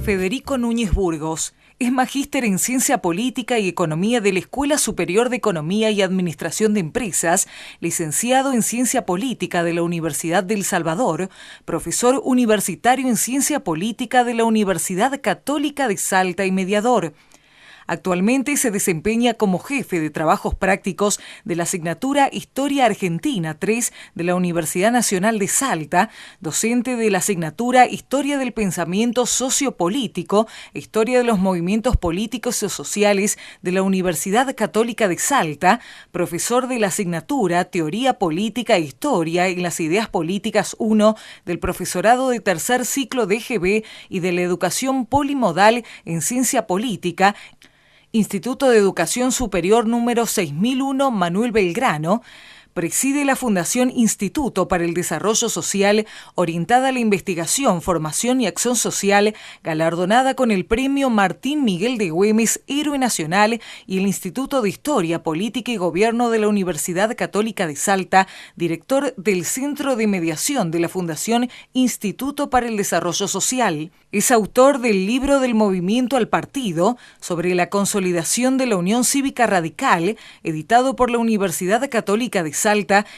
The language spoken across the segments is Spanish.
Federico Núñez Burgos es magíster en Ciencia Política y Economía de la Escuela Superior de Economía y Administración de Empresas, licenciado en Ciencia Política de la Universidad del Salvador, profesor universitario en Ciencia Política de la Universidad Católica de Salta y mediador. Actualmente se desempeña como jefe de trabajos prácticos de la asignatura Historia Argentina 3 de la Universidad Nacional de Salta, docente de la asignatura Historia del Pensamiento Sociopolítico, Historia de los Movimientos Políticos y Sociales de la Universidad Católica de Salta, profesor de la asignatura Teoría Política e Historia en las Ideas Políticas 1 del profesorado de tercer ciclo de EGB y de la Educación Polimodal en Ciencia Política, Instituto de Educación Superior número 6001 Manuel Belgrano. Preside la Fundación Instituto para el Desarrollo Social, orientada a la investigación, formación y acción social, galardonada con el Premio Martín Miguel de Güemes, Héroe Nacional, y el Instituto de Historia, Política y Gobierno de la Universidad Católica de Salta, director del Centro de Mediación de la Fundación Instituto para el Desarrollo Social. Es autor del libro del Movimiento al Partido, sobre la consolidación de la Unión Cívica Radical, editado por la Universidad Católica de Salta,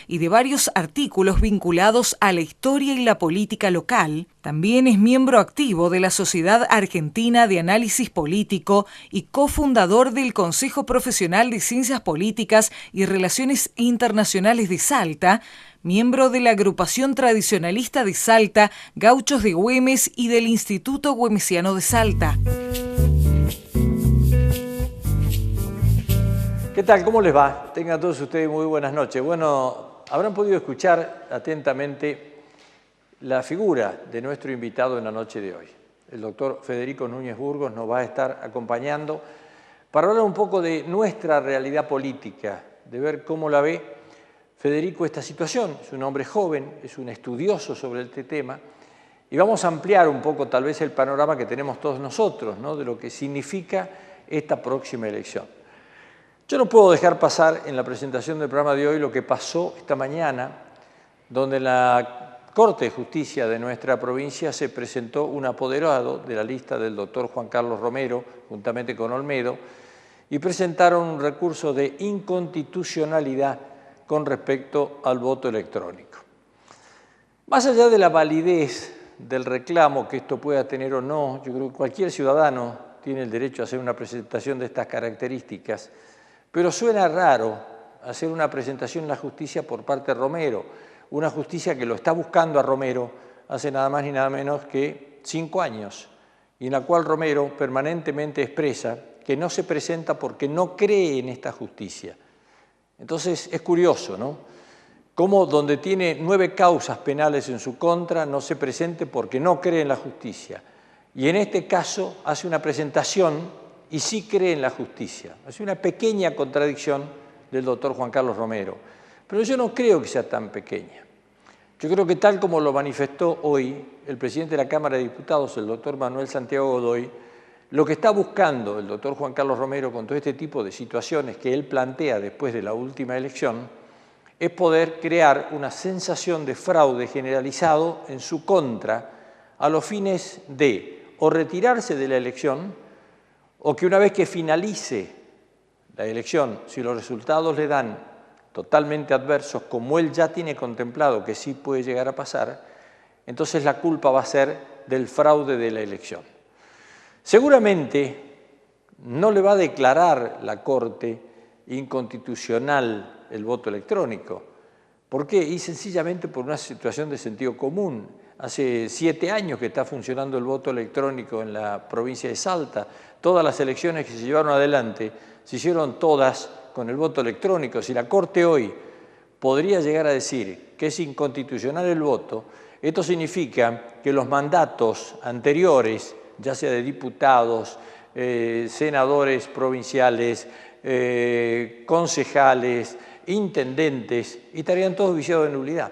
y de varios artículos vinculados a la historia y la política local. También es miembro activo de la Sociedad Argentina de Análisis Político y cofundador del Consejo Profesional de Ciencias Políticas y Relaciones Internacionales de Salta, miembro de la Agrupación Tradicionalista de Salta, Gauchos de Güemes, y del Instituto Güemesiano de Salta. ¿Qué tal? ¿Cómo les va? Tengan todos ustedes muy buenas noches. Bueno, habrán podido escuchar atentamente la figura de nuestro invitado en la noche de hoy. El doctor Federico Núñez Burgos nos va a estar acompañando para hablar un poco de nuestra realidad política, de ver cómo la ve Federico esta situación. Es un hombre joven, es un estudioso sobre este tema, y vamos a ampliar un poco tal vez el panorama que tenemos todos nosotros, ¿no?, de lo que significa esta próxima elección. Yo no puedo dejar pasar en la presentación del programa de hoy lo que pasó esta mañana, donde en la Corte de Justicia de nuestra provincia se presentó un apoderado de la lista del doctor Juan Carlos Romero, juntamente con Olmedo, y presentaron un recurso de inconstitucionalidad con respecto al voto electrónico. Más allá de la validez del reclamo que esto pueda tener o no, yo creo que cualquier ciudadano tiene el derecho a hacer una presentación de estas características, pero suena raro hacer una presentación en la justicia por parte de Romero, una justicia que lo está buscando a Romero hace nada más ni nada menos que 5 años, y en la cual Romero permanentemente expresa que no se presenta porque no cree en esta justicia. Entonces es curioso, ¿no?, cómo donde tiene 9 causas penales en su contra no se presente porque no cree en la justicia, y en este caso hace una presentación y sí cree en la justicia. Es una pequeña contradicción del doctor Juan Carlos Romero, pero yo no creo que sea tan pequeña. Yo creo que tal como lo manifestó hoy el presidente de la Cámara de Diputados, el doctor Manuel Santiago Godoy, lo que está buscando el doctor Juan Carlos Romero con todo este tipo de situaciones que él plantea después de la última elección es poder crear una sensación de fraude generalizado en su contra a los fines de o retirarse de la elección, o que una vez que finalice la elección, si los resultados le dan totalmente adversos, como él ya tiene contemplado que sí puede llegar a pasar, entonces la culpa va a ser del fraude de la elección. Seguramente no le va a declarar la Corte inconstitucional el voto electrónico. ¿Por qué? Y sencillamente por una situación de sentido común. Hace 7 años que está funcionando el voto electrónico en la provincia de Salta. Todas las elecciones que se llevaron adelante se hicieron todas con el voto electrónico. Si la Corte hoy podría llegar a decir que es inconstitucional el voto, esto significa que los mandatos anteriores, ya sea de diputados, senadores provinciales, concejales, intendentes, estarían todos viciados de nulidad.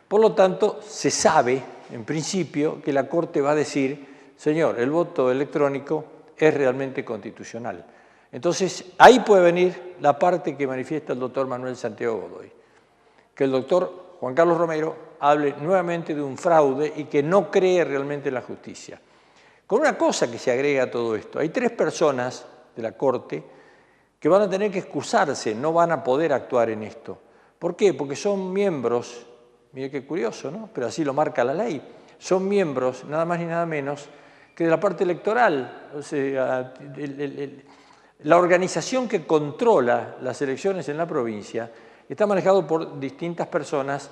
Por lo tanto, se sabe, en principio, que la Corte va a decir, señor, el voto electrónico es realmente constitucional. Entonces, ahí puede venir la parte que manifiesta el doctor Manuel Santiago Godoy, que el doctor Juan Carlos Romero hable nuevamente de un fraude y que no cree realmente en la justicia. Con una cosa que se agrega a todo esto. Hay 3 personas de la Corte que van a tener que excusarse, no van a poder actuar en esto. ¿Por qué? Porque son miembros, mire qué curioso, ¿no? Pero así lo marca la ley, son miembros, nada más ni nada menos, que de la parte electoral. O sea, la organización que controla las elecciones en la provincia está manejado por distintas personas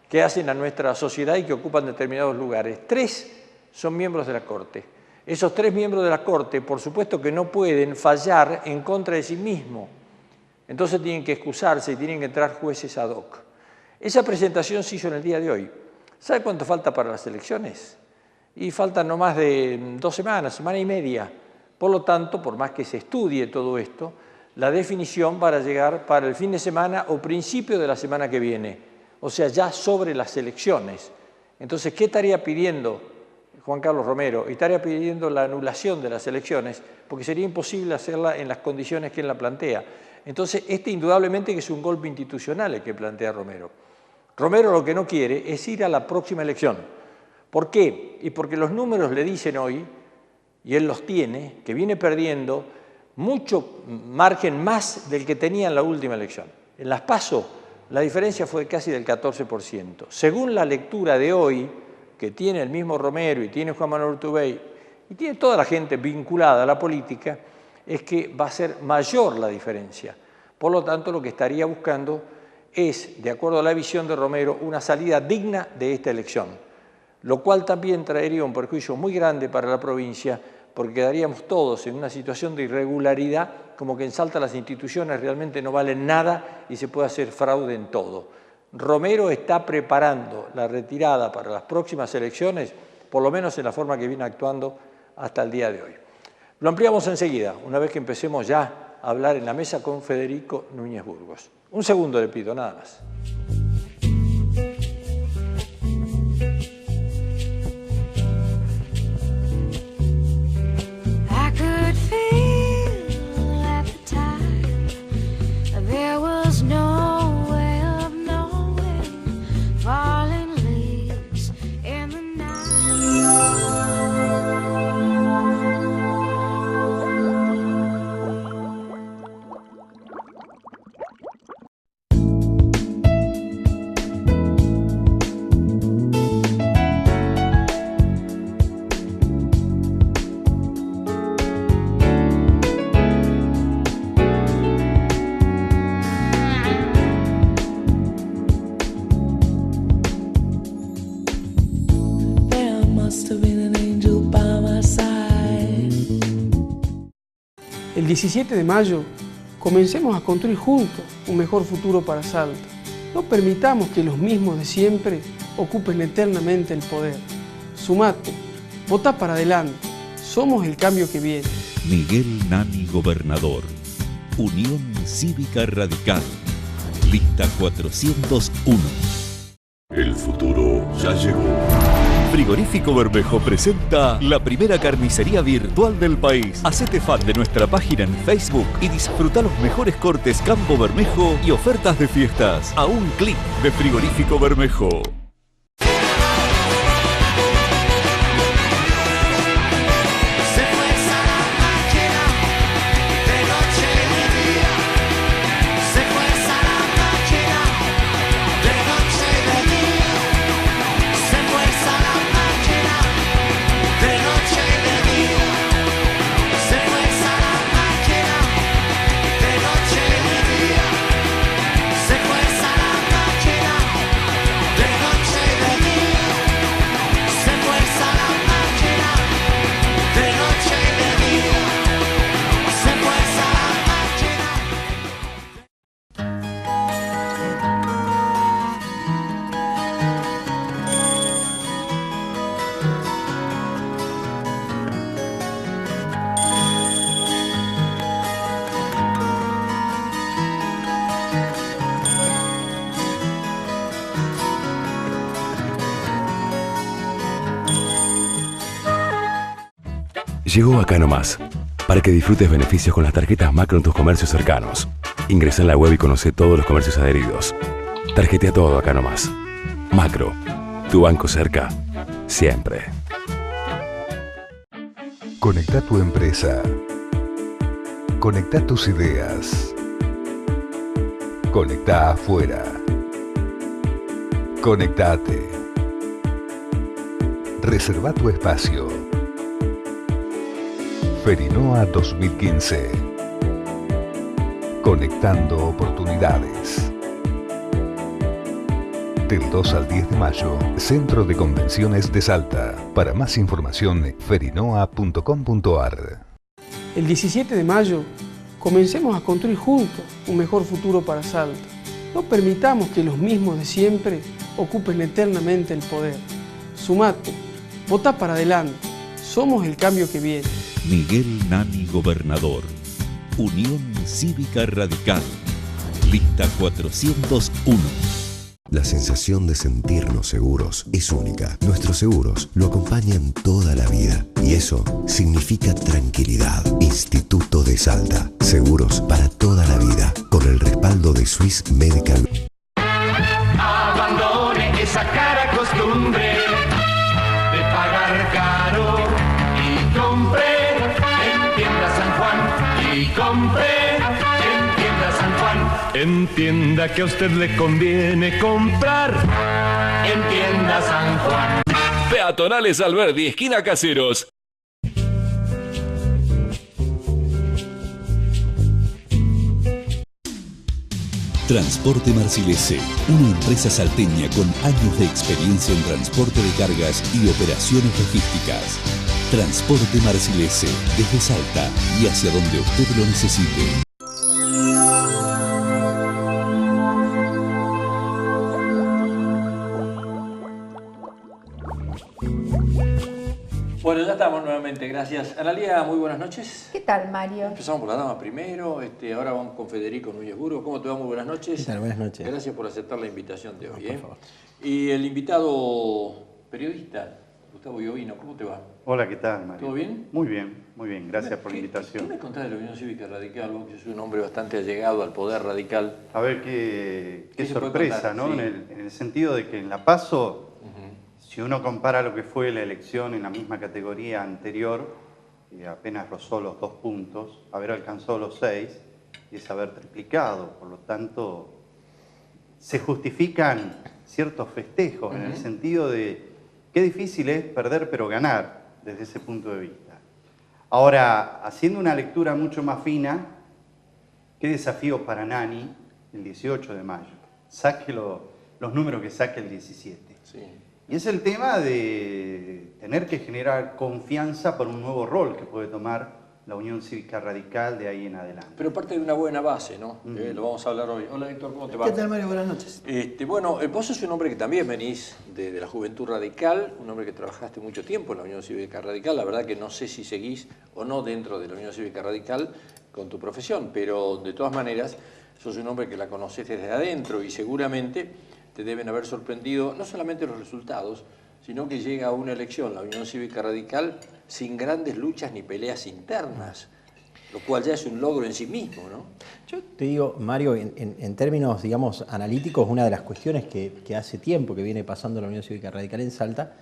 que hacen a nuestra sociedad y que ocupan determinados lugares. 3 son miembros de la Corte. Esos 3 miembros de la Corte, por supuesto que no pueden fallar en contra de sí mismos. Entonces tienen que excusarse y tienen que entrar jueces ad hoc. Esa presentación se hizo en el día de hoy. ¿Sabe cuánto falta para las elecciones? Y faltan no más de 2 semanas, semana y media. Por lo tanto, por más que se estudie todo esto, la definición va a llegar para el fin de semana o principio de la semana que viene. O sea, ya sobre las elecciones. Entonces, ¿qué estaría pidiendo Juan Carlos Romero? Estaría pidiendo la anulación de las elecciones, porque sería imposible hacerla en las condiciones que él la plantea. Entonces, indudablemente que es un golpe institucional el que plantea Romero. Romero lo que no quiere es ir a la próxima elección. ¿Por qué? Y porque los números le dicen hoy, y él los tiene, que viene perdiendo mucho margen más del que tenía en la última elección. En las PASO, la diferencia fue casi del 14%. Según la lectura de hoy, que tiene el mismo Romero y tiene Juan Manuel Urtubey y tiene toda la gente vinculada a la política, es que va a ser mayor la diferencia. Por lo tanto, lo que estaría buscando es, de acuerdo a la visión de Romero, una salida digna de esta elección, lo cual también traería un perjuicio muy grande para la provincia, porque quedaríamos todos en una situación de irregularidad, como que en Salta las instituciones realmente no valen nada y se puede hacer fraude en todo. Romero está preparando la retirada para las próximas elecciones, por lo menos en la forma que viene actuando hasta el día de hoy. Lo ampliamos enseguida, una vez que empecemos ya a hablar en la mesa con Federico Núñez Burgos. Un segundo le pido, nada más. El 17 de mayo, comencemos a construir juntos un mejor futuro para Salta. No permitamos que los mismos de siempre ocupen eternamente el poder. Sumate, vota para adelante. Somos el cambio que viene. Miguel Nani, gobernador. Unión Cívica Radical. Lista 401. El futuro ya llegó. Frigorífico Bermejo presenta la primera carnicería virtual del país. Hacete fan de nuestra página en Facebook y disfruta los mejores cortes Campo Bermejo y ofertas de fiestas a un clic de Frigorífico Bermejo. Llegó Acá Nomás, para que disfrutes beneficios con las tarjetas Macro en tus comercios cercanos. Ingresa en la web y conoce todos los comercios adheridos. Tarjetea todo Acá Nomás. Macro, tu banco cerca, siempre. Conecta tu empresa. Conecta tus ideas. Conecta afuera. Conectate. Reserva tu espacio. Ferinoa 2015. Conectando oportunidades. Del 2 al 10 de mayo, Centro de Convenciones de Salta. Para más información, ferinoa.com.ar. El 17 de mayo, comencemos a construir juntos un mejor futuro para Salta. No permitamos que los mismos de siempre ocupen eternamente el poder. Sumate, vota para adelante. Somos el cambio que viene. Miguel Nani, gobernador. Unión Cívica Radical. Lista 401. La sensación de sentirnos seguros es única. Nuestros seguros lo acompañan toda la vida y eso significa tranquilidad. Instituto de Salta. Seguros para toda la vida. Con el respaldo de Swiss Medical. Abandone esa cara costumbre de pagar caro y compre en Tienda San Juan. Y compre en Tienda San Juan. Entienda que a usted le conviene comprar en Tienda San Juan. Peatonales Alberdi, esquina Caseros. Transporte Marcilese, una empresa salteña con años de experiencia en transporte de cargas y operaciones logísticas. Transporte Marcilese, desde Salta y hacia donde usted lo necesite. Bueno, ya estamos nuevamente, gracias. Analía, muy buenas noches. ¿Qué tal, Mario? Empezamos por la dama primero, ahora vamos con Federico Núñez Burgos. ¿Cómo te va? Muy buenas noches. ¿Qué tal? Buenas noches. Gracias por aceptar la invitación de hoy. Por favor. Y el invitado periodista, Gustavo Iovino, ¿cómo te va? Hola, ¿qué tal, Mario? ¿Todo bien? Muy bien, muy bien. Gracias por la invitación. ¿Qué me contás de la Unión Cívica Radical? Vos que sos un hombre bastante allegado al poder radical. A ver, qué ¿Qué se sorpresa, puede ¿no? contar? En el sentido de que en la PASO, si uno compara lo que fue la elección en la misma categoría anterior, apenas rozó los 2 puntos, haber alcanzado los 6 y es haber triplicado. Por lo tanto, se justifican ciertos festejos en el sentido de qué difícil es perder pero ganar desde ese punto de vista. Ahora, haciendo una lectura mucho más fina, qué desafío para Nani el 18 de mayo. Saque los números que saque el 17. Sí. Y es el tema de tener que generar confianza para un nuevo rol que puede tomar la Unión Cívica Radical de ahí en adelante. Pero parte de una buena base, ¿no? Lo vamos a hablar hoy. Hola, Héctor, ¿cómo te va? ¿Qué tal, Mario? Buenas noches. Bueno, vos sos un hombre que también venís de la Juventud Radical, un hombre que trabajaste mucho tiempo en la Unión Cívica Radical. La verdad que no sé si seguís o no dentro de la Unión Cívica Radical con tu profesión, pero de todas maneras sos un hombre que la conocés desde adentro y seguramente te deben haber sorprendido no solamente los resultados, sino que llega a una elección, la Unión Cívica Radical, sin grandes luchas ni peleas internas, lo cual ya es un logro en sí mismo, ¿no? Yo te digo, Mario, en términos, digamos, analíticos, una de las cuestiones que hace tiempo que viene pasando la Unión Cívica Radical en Salta,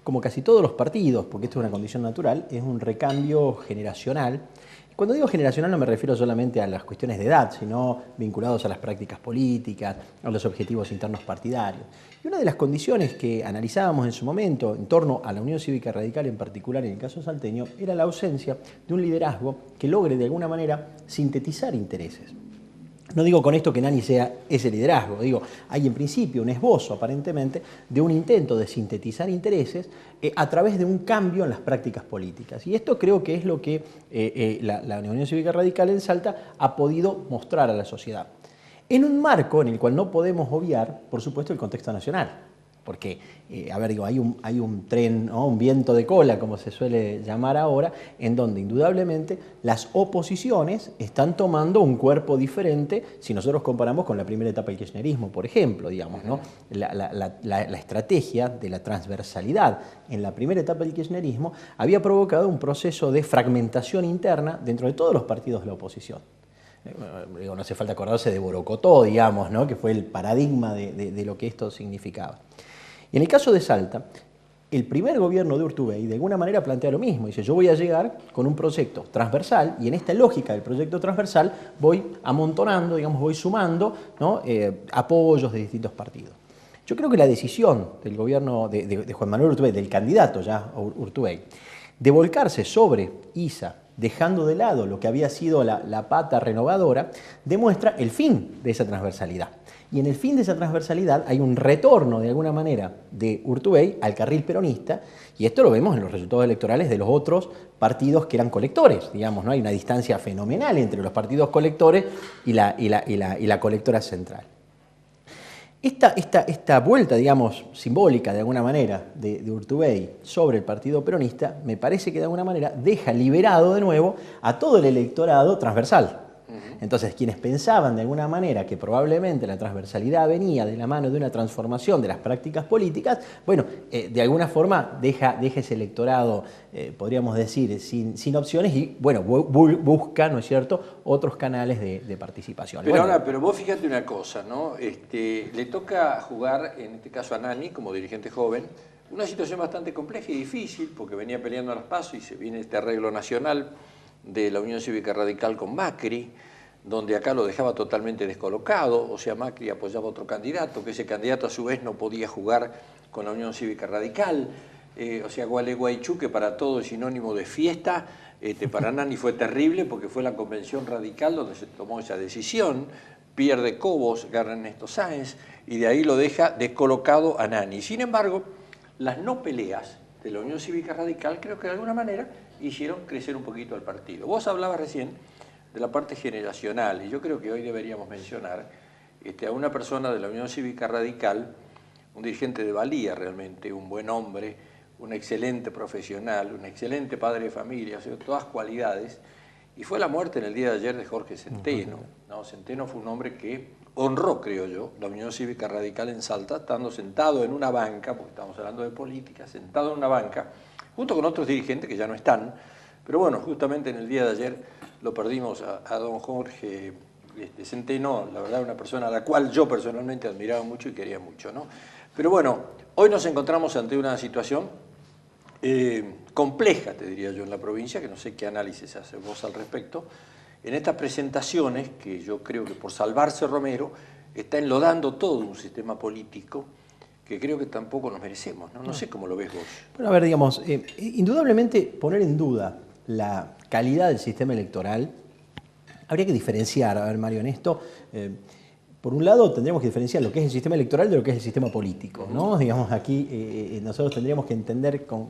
como casi todos los partidos, porque esto es una condición natural, es un recambio generacional. Cuando digo generacional no me refiero solamente a las cuestiones de edad, sino vinculados a las prácticas políticas, a los objetivos internos partidarios. Y una de las condiciones que analizábamos en su momento en torno a la Unión Cívica Radical en particular en el caso salteño era la ausencia de un liderazgo que logre de alguna manera sintetizar intereses. No digo con esto que Nani sea ese liderazgo, digo, hay en principio un esbozo aparentemente de un intento de sintetizar intereses a través de un cambio en las prácticas políticas. Y esto creo que es lo que la Unión Cívica Radical en Salta ha podido mostrar a la sociedad. En un marco en el cual no podemos obviar, por supuesto, el contexto nacional. Porque, digo, hay un tren, ¿no? Un viento de cola, como se suele llamar ahora, en donde indudablemente las oposiciones están tomando un cuerpo diferente si nosotros comparamos con la primera etapa del kirchnerismo, por ejemplo, digamos, ¿no? La estrategia de la transversalidad en la primera etapa del kirchnerismo había provocado un proceso de fragmentación interna dentro de todos los partidos de la oposición. No hace falta acordarse de Borocotó, digamos, ¿no? Que fue el paradigma de lo que esto significaba. Y en el caso de Salta, El primer gobierno de Urtubey de alguna manera plantea lo mismo. Dice, yo voy a llegar con un proyecto transversal y en esta lógica del proyecto transversal voy amontonando, digamos, voy sumando, ¿no? Apoyos de distintos partidos. Yo creo que la decisión del gobierno de Juan Manuel Urtubey, del candidato ya Urtubey, de volcarse sobre ISA, dejando de lado lo que había sido la pata renovadora, demuestra el fin de esa transversalidad. Y en el fin de esa transversalidad hay un retorno, de alguna manera, de Urtubey al carril peronista, y esto lo vemos en los resultados electorales de los otros partidos que eran colectores, digamos, ¿no? Hay una distancia fenomenal entre los partidos colectores y la colectora central. Esta vuelta, digamos, simbólica de alguna manera de Urtubey sobre el partido peronista, me parece que de alguna manera deja liberado de nuevo a todo el electorado transversal. Entonces, quienes pensaban de alguna manera que probablemente la transversalidad venía de la mano de una transformación de las prácticas políticas, bueno, de alguna forma deja ese electorado, podríamos decir, sin opciones y, bueno, busca, ¿no es cierto?, otros canales de participación. Pero bueno, ahora, pero vos fíjate una cosa, ¿no? Le toca jugar, en este caso a Nani, como dirigente joven, una situación bastante compleja y difícil, porque venía peleando a los pasos y se viene este arreglo nacional de la Unión Cívica Radical con Macri, donde acá lo dejaba totalmente descolocado, o sea, Macri apoyaba a otro candidato, que ese candidato a su vez no podía jugar con la Unión Cívica Radical, o sea, Gualeguaychú, que para todo es sinónimo de fiesta, para Nani fue terrible porque fue la convención radical donde se tomó esa decisión, pierde Cobos, gana Ernesto Sáenz, y de ahí lo deja descolocado a Nani. Sin embargo, las no peleas de la Unión Cívica Radical creo que de alguna manera hicieron crecer un poquito al partido. Vos hablabas recién de la parte generacional, y yo creo que hoy deberíamos mencionar a una persona de la Unión Cívica Radical, un dirigente de valía realmente, un buen hombre, un excelente profesional, un excelente padre de familia, o sea, todas cualidades, y fue la muerte en el día de ayer de Jorge Centeno. ¿No? Centeno fue un hombre que honró, creo yo, la Unión Cívica Radical en Salta, estando sentado en una banca, porque estamos hablando de política, sentado en una banca, junto con otros dirigentes que ya no están, pero bueno, justamente en el día de ayer lo perdimos a don Jorge Centeno, la verdad una persona a la cual yo personalmente admiraba mucho y quería mucho, ¿no? Pero bueno, hoy nos encontramos ante una situación compleja, te diría yo, en la provincia, que no sé qué análisis hace vos al respecto, en estas presentaciones que yo creo que por salvarse Romero está enlodando todo un sistema político que creo que tampoco nos merecemos, ¿no? No sé cómo lo ves vos. Bueno, a ver, digamos, indudablemente poner en duda la calidad del sistema electoral, habría que diferenciar, a ver, Mario, en esto, por un lado tendríamos que diferenciar lo que es el sistema electoral de lo que es el sistema político, ¿no? Digamos, aquí nosotros tendríamos que entender con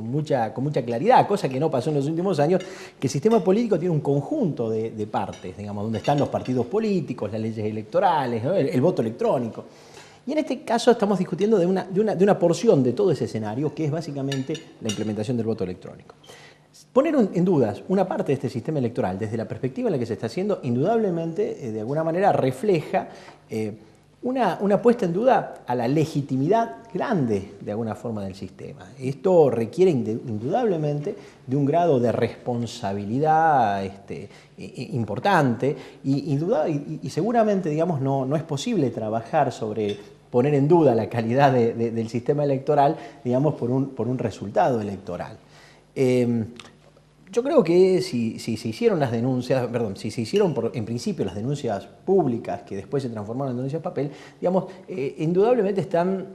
mucha claridad, cosa que no pasó en los últimos años, que el sistema político tiene un conjunto de partes, digamos, donde están los partidos políticos, las leyes electorales, ¿no? el voto electrónico. Y en este caso estamos discutiendo de una porción de todo ese escenario, que es básicamente la implementación del voto electrónico. Poner en dudas una parte de este sistema electoral desde la perspectiva en la que se está haciendo, indudablemente, de alguna manera, refleja una puesta en duda a la legitimidad grande, de alguna forma, del sistema. Esto requiere indudablemente de un grado de responsabilidad importante y seguramente, digamos, no es posible trabajar sobre poner en duda la calidad del sistema electoral, digamos, por un resultado electoral. Yo creo que si se hicieron las denuncias, si se hicieron en principio las denuncias públicas que después se transformaron en denuncias papel, digamos, indudablemente están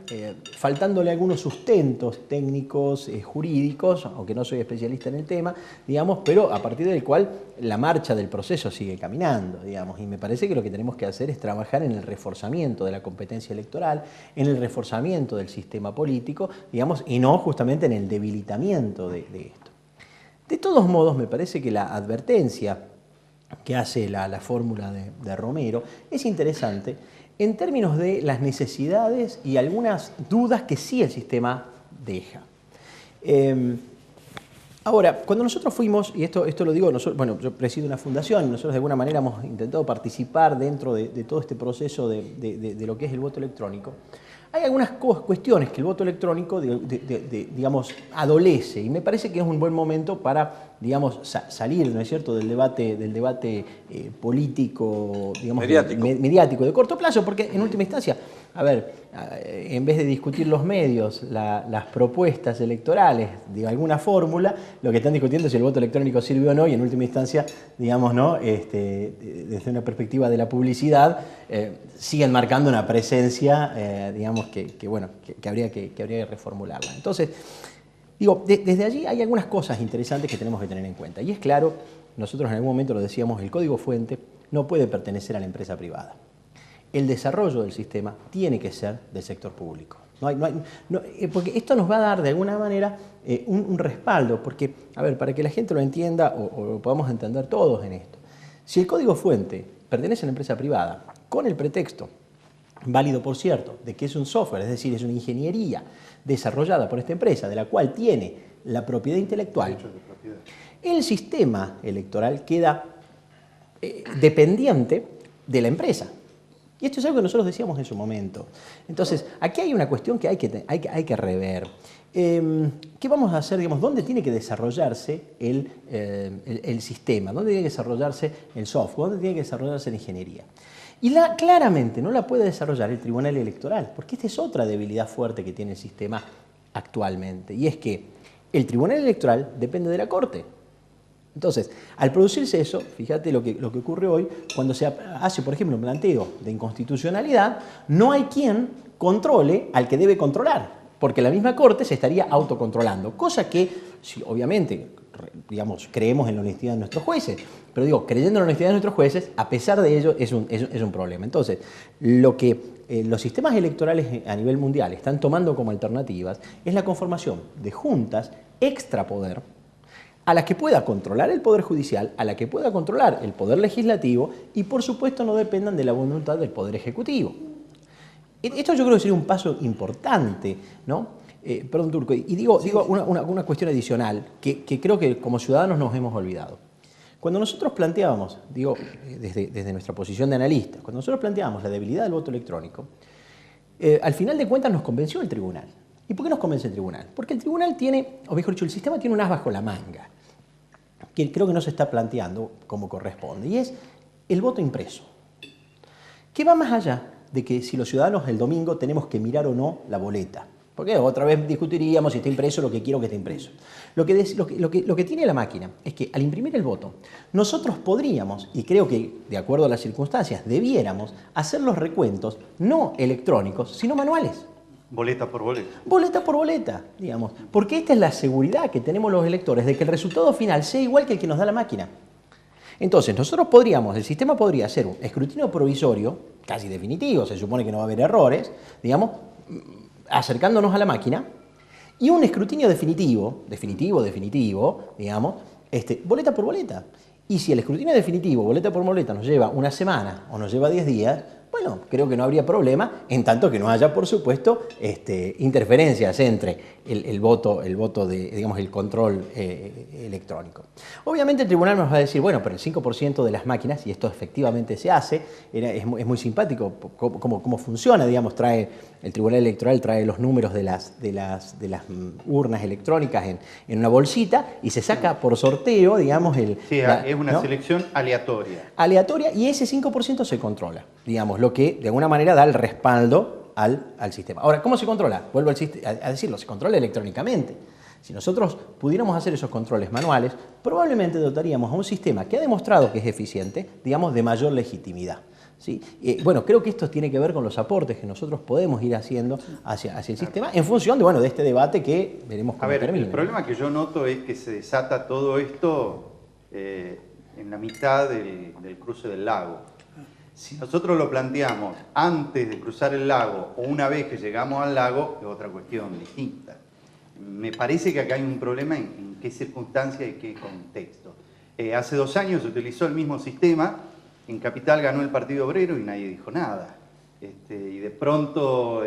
faltándole algunos sustentos técnicos, jurídicos, aunque no soy especialista en el tema, digamos, pero a partir del cual la marcha del proceso sigue caminando, digamos, y me parece que lo que tenemos que hacer es trabajar en el reforzamiento de la competencia electoral, en el reforzamiento del sistema político, digamos, y no justamente en el debilitamiento de esto. De todos modos, me parece que la advertencia que hace la fórmula de Romero es interesante en términos de las necesidades y algunas dudas que sí el sistema deja. Ahora, cuando nosotros fuimos, y esto lo digo, bueno, yo presido una fundación y nosotros de alguna manera hemos intentado participar dentro de todo este proceso de lo que es el voto electrónico, hay algunas cuestiones que el voto electrónico, digamos, adolece, y me parece que es un buen momento para, digamos, salir, ¿no es cierto?, del debate político, digamos, mediático de corto plazo, porque en última instancia a ver, en vez de discutir los medios, las propuestas electorales de alguna fórmula, lo que están discutiendo es si el voto electrónico sirve o no, y en última instancia, digamos, ¿no? Desde una perspectiva de la publicidad, siguen marcando una presencia, digamos, que habría que reformularla. Entonces, digo, desde allí hay algunas cosas interesantes que tenemos que tener en cuenta. Y es claro, nosotros en algún momento lo decíamos, el código fuente no puede pertenecer a la empresa privada. El desarrollo del sistema tiene que ser del sector público. Porque esto nos va a dar de alguna manera un respaldo, porque, a ver, para que la gente lo entienda o lo podamos entender todos en esto, si el código fuente pertenece a una empresa privada, con el pretexto, válido por cierto, de que es un software, es decir, es una ingeniería desarrollada por esta empresa, de la cual tiene la propiedad intelectual, el sistema electoral queda dependiente de la empresa. Y esto es algo que nosotros decíamos en su momento. Entonces, aquí hay una cuestión que hay que rever. ¿Qué vamos a hacer? Digamos, ¿dónde tiene que desarrollarse el sistema? ¿Dónde tiene que desarrollarse el software? ¿Dónde tiene que desarrollarse la ingeniería? Y claramente no la puede desarrollar el Tribunal Electoral, porque esta es otra debilidad fuerte que tiene el sistema actualmente. Y es que el Tribunal Electoral depende de la Corte. Entonces, al producirse eso, fíjate lo que ocurre hoy, cuando se hace, por ejemplo, un planteo de inconstitucionalidad, no hay quien controle al que debe controlar, porque la misma Corte se estaría autocontrolando, cosa que, sí, obviamente, digamos, creemos en la honestidad de nuestros jueces, pero digo, creyendo en la honestidad de nuestros jueces, a pesar de ello, es un problema. Entonces, lo que los sistemas electorales a nivel mundial están tomando como alternativas es la conformación de juntas extrapoder, a la que pueda controlar el Poder Judicial, a la que pueda controlar el Poder Legislativo y, por supuesto, no dependan de la voluntad del Poder Ejecutivo. Esto yo creo que sería un paso importante, ¿no? Perdón, Turco, y digo una cuestión adicional que creo que como ciudadanos nos hemos olvidado. Cuando nosotros planteábamos, digo, desde nuestra posición de analista, cuando nosotros planteábamos la debilidad del voto electrónico, al final de cuentas nos convenció el tribunal. ¿Y por qué nos convence el tribunal? Porque el tribunal tiene, o mejor dicho, el sistema tiene un as bajo la manga, que creo que no se está planteando como corresponde, y es el voto impreso, que va más allá de que si los ciudadanos el domingo tenemos que mirar o no la boleta, porque otra vez discutiríamos si está impreso lo que quiero que esté impreso. Lo que tiene la máquina es que al imprimir el voto, nosotros podríamos, y creo que de acuerdo a las circunstancias, debiéramos hacer los recuentos no electrónicos, sino manuales. Boleta por boleta. Boleta por boleta, digamos. Porque esta es la seguridad que tenemos los electores de que el resultado final sea igual que el que nos da la máquina. Entonces, nosotros podríamos, el sistema podría hacer un escrutinio provisorio, casi definitivo, se supone que no va a haber errores, digamos, acercándonos a la máquina, y un escrutinio definitivo, digamos, boleta por boleta. Y si el escrutinio definitivo, boleta por boleta, nos lleva una semana o nos lleva 10 días, bueno, creo que no habría problema, en tanto que no haya, por supuesto, interferencias entre el voto de, digamos, el control electrónico. Obviamente el tribunal nos va a decir, bueno, pero el 5% de las máquinas, y esto efectivamente se hace, es muy simpático cómo funciona, digamos, el Tribunal Electoral trae los números de las urnas electrónicas en una bolsita y se saca por sorteo, digamos, es una selección aleatoria. Aleatoria, y ese 5% se controla, digamos, lo que de alguna manera da el respaldo al sistema. Ahora, ¿cómo se controla? Vuelvo a decirlo, se controla electrónicamente. Si nosotros pudiéramos hacer esos controles manuales, probablemente dotaríamos a un sistema que ha demostrado que es eficiente, digamos, de mayor legitimidad. ¿Sí? Bueno, creo que esto tiene que ver con los aportes que nosotros podemos ir haciendo hacia el sistema en función de este debate que veremos cómo termina. El problema que yo noto es que se desata todo esto en la mitad del cruce del lago. Si nosotros lo planteamos antes de cruzar el lago o una vez que llegamos al lago, es otra cuestión distinta. Me parece que acá hay un problema en qué circunstancia y qué contexto. Hace 2 años se utilizó el mismo sistema. En Capital ganó el Partido Obrero y nadie dijo nada. Y de pronto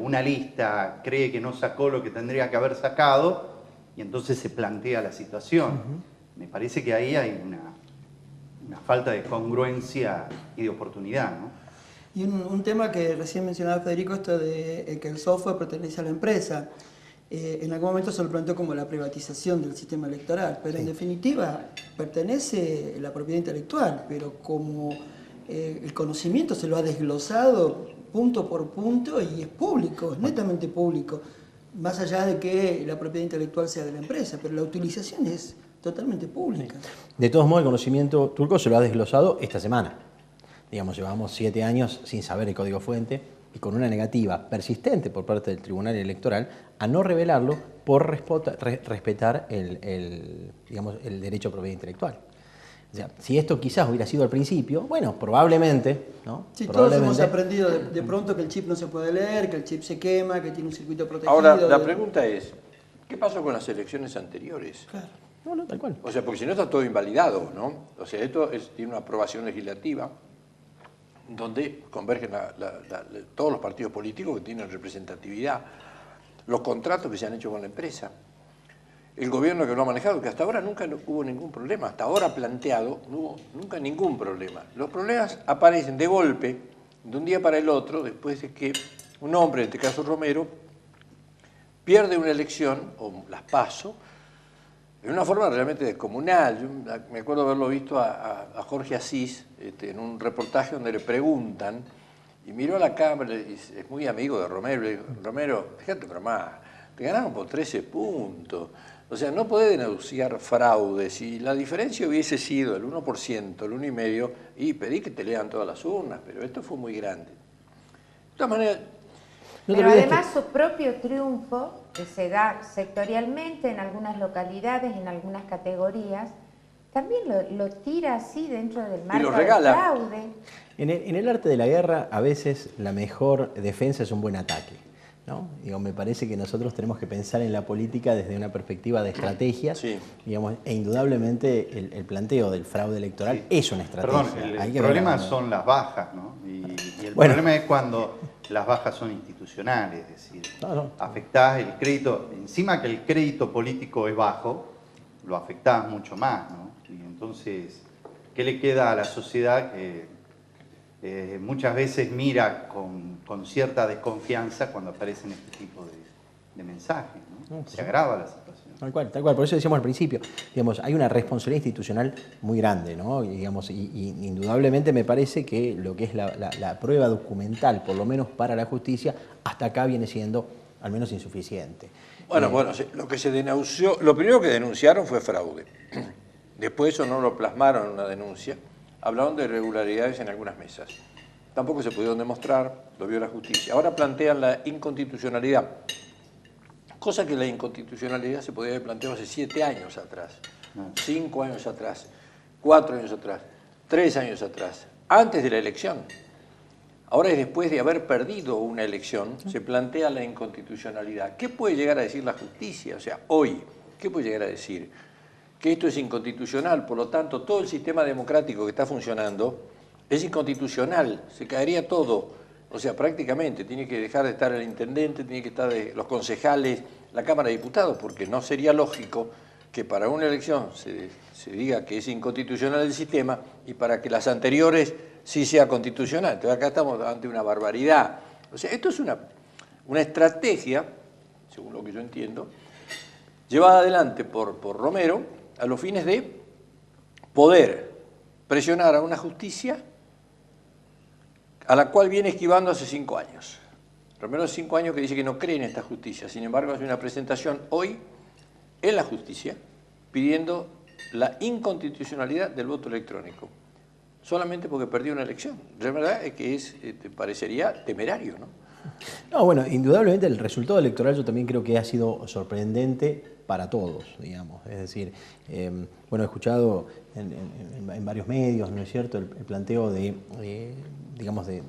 una lista cree que no sacó lo que tendría que haber sacado y entonces se plantea la situación. Me parece que ahí hay una falta de congruencia y de oportunidad, ¿no? Y un tema que recién mencionaba Federico, esto de que el software pertenece a la empresa. En algún momento se lo planteó como la privatización del sistema electoral, pero en definitiva pertenece la propiedad intelectual, pero como el conocimiento se lo ha desglosado punto por punto y es público, es netamente público. Más allá de que la propiedad intelectual sea de la empresa, pero la utilización es totalmente pública. De todos modos, el conocimiento turco se lo ha desglosado esta semana. Digamos, llevamos 7 años sin saber el código fuente y con una negativa persistente por parte del Tribunal Electoral a no revelarlo por respetar el derecho a propiedad intelectual. O sea, si esto quizás hubiera sido al principio, bueno, probablemente, ¿no? Sí, todos hemos aprendido de pronto que el chip no se puede leer, que el chip se quema, que tiene un circuito protegido. Ahora, la pregunta es, ¿qué pasó con las elecciones anteriores? Claro. No, tal cual. O sea, porque si no está todo invalidado, ¿no? O sea, esto tiene una aprobación legislativa donde convergen todos los partidos políticos que tienen representatividad, los contratos que se han hecho con la empresa, el gobierno que lo ha manejado, que hasta ahora nunca hubo ningún problema, hasta ahora planteado, no hubo nunca ningún problema. Los problemas aparecen de golpe, de un día para el otro, después de que un hombre, en este caso Romero, pierde una elección, o las PASO, de una forma realmente descomunal. Yo me acuerdo haberlo visto a Jorge Asís en un reportaje donde le preguntan, y miró a la cámara, y es muy amigo de Romero, le dijo, Romero, fíjate bromar, te ganaron por 13 puntos. O sea, no podés denunciar fraude. Si la diferencia hubiese sido el 1%, el 1,5%, y pedí que te lean todas las urnas, pero esto fue muy grande. De todas maneras... Pero además su propio triunfo, que se da sectorialmente en algunas localidades, en algunas categorías, también lo tira así dentro del marco del fraude. En el arte de la guerra, a veces la mejor defensa es un buen ataque, ¿no? Digo, me parece que nosotros tenemos que pensar en la política desde una perspectiva de estrategias, sí. Digamos, e indudablemente el planteo del fraude electoral es una estrategia. Perdón, el problema son las bajas, ¿no? Y el problema es cuando las bajas son institucionales, es decir, afectás el crédito, encima que el crédito político es bajo, lo afectás mucho más, ¿no? Y entonces, ¿qué le queda a la sociedad que muchas veces mira con cierta desconfianza cuando aparecen este tipo de mensajes, ¿no? Se agrava la situación. Tal cual, por eso decíamos al principio, digamos, hay una responsabilidad institucional muy grande, ¿no? Y, digamos, y indudablemente me parece que lo que es la prueba documental, por lo menos para la justicia, hasta acá viene siendo al menos insuficiente. Bueno, lo que se denunció, lo primero que denunciaron fue fraude. Después eso no lo plasmaron en una denuncia, hablaron de irregularidades en algunas mesas. Tampoco se pudieron demostrar, lo vio la justicia. Ahora plantean la inconstitucionalidad. Cosa que la inconstitucionalidad se podía haber planteado hace 7 años atrás, 5 años atrás, 4 años atrás, 3 años atrás, antes de la elección. Ahora es después de haber perdido una elección, se plantea la inconstitucionalidad. ¿Qué puede llegar a decir la justicia? O sea, hoy, ¿qué puede llegar a decir? Que esto es inconstitucional, por lo tanto, todo el sistema democrático que está funcionando es inconstitucional, se caería todo. O sea, prácticamente tiene que dejar de estar el intendente, tiene que estar los concejales, la Cámara de Diputados, porque no sería lógico que para una elección se diga que es inconstitucional el sistema y para que las anteriores sí sea constitucional. Entonces acá estamos ante una barbaridad. O sea, esto es una estrategia, según lo que yo entiendo, llevada adelante por Romero a los fines de poder presionar a una justicia a la cual viene esquivando hace 5 años. Romero hace 5 años que dice que no cree en esta justicia, sin embargo hace una presentación hoy en la justicia pidiendo la inconstitucionalidad del voto electrónico, solamente porque perdió una elección. La verdad es que te parecería temerario, ¿no? No, bueno, indudablemente el resultado electoral yo también creo que ha sido sorprendente para todos, digamos. Es decir, bueno, he escuchado en varios medios, ¿no es cierto?, el planteo digamos, de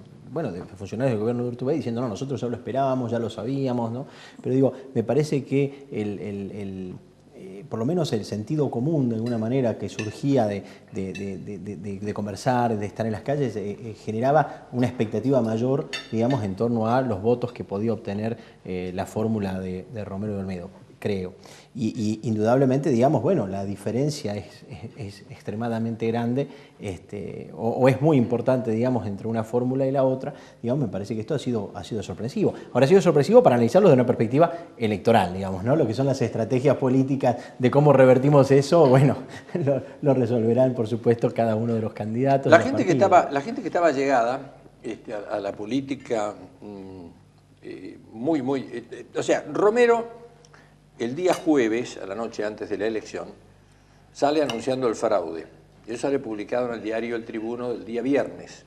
funcionarios del gobierno de Urtubey diciendo, no, nosotros ya lo esperábamos, ya lo sabíamos, ¿no? Pero digo, me parece que por lo menos el sentido común, de alguna manera, que surgía de conversar, de estar en las calles, generaba una expectativa mayor, digamos, en torno a los votos que podía obtener la fórmula de Romero y Olmedo, creo. Y indudablemente, digamos, bueno, la diferencia es extremadamente grande, o es muy importante, digamos, entre una fórmula y la otra. Digamos, me parece que esto ha sido sorpresivo. Ahora ha sido sorpresivo para analizarlo de una perspectiva electoral, digamos, ¿no? Lo que son las estrategias políticas de cómo revertimos eso, bueno, lo resolverán, por supuesto, cada uno de los candidatos. La gente que estaba llegada a la política o sea, Romero, el día jueves, a la noche antes de la elección, sale anunciando el fraude. Eso sale publicado en el diario El Tribuno del día viernes.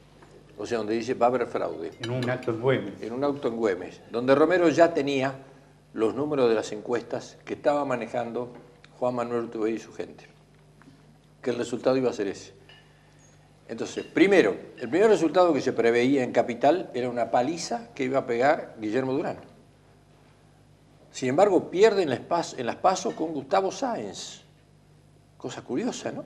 O sea, donde dice va a haber fraude. En un acto en Güemes. En un acto en Güemes, donde Romero ya tenía los números de las encuestas que estaba manejando Juan Manuel Urtubey y su gente. Que el resultado iba a ser ese. Entonces, el primer resultado que se preveía en Capital era una paliza que iba a pegar Guillermo Durán. Sin embargo, pierde en las PASO con Gustavo Sáenz. Cosa curiosa, ¿no?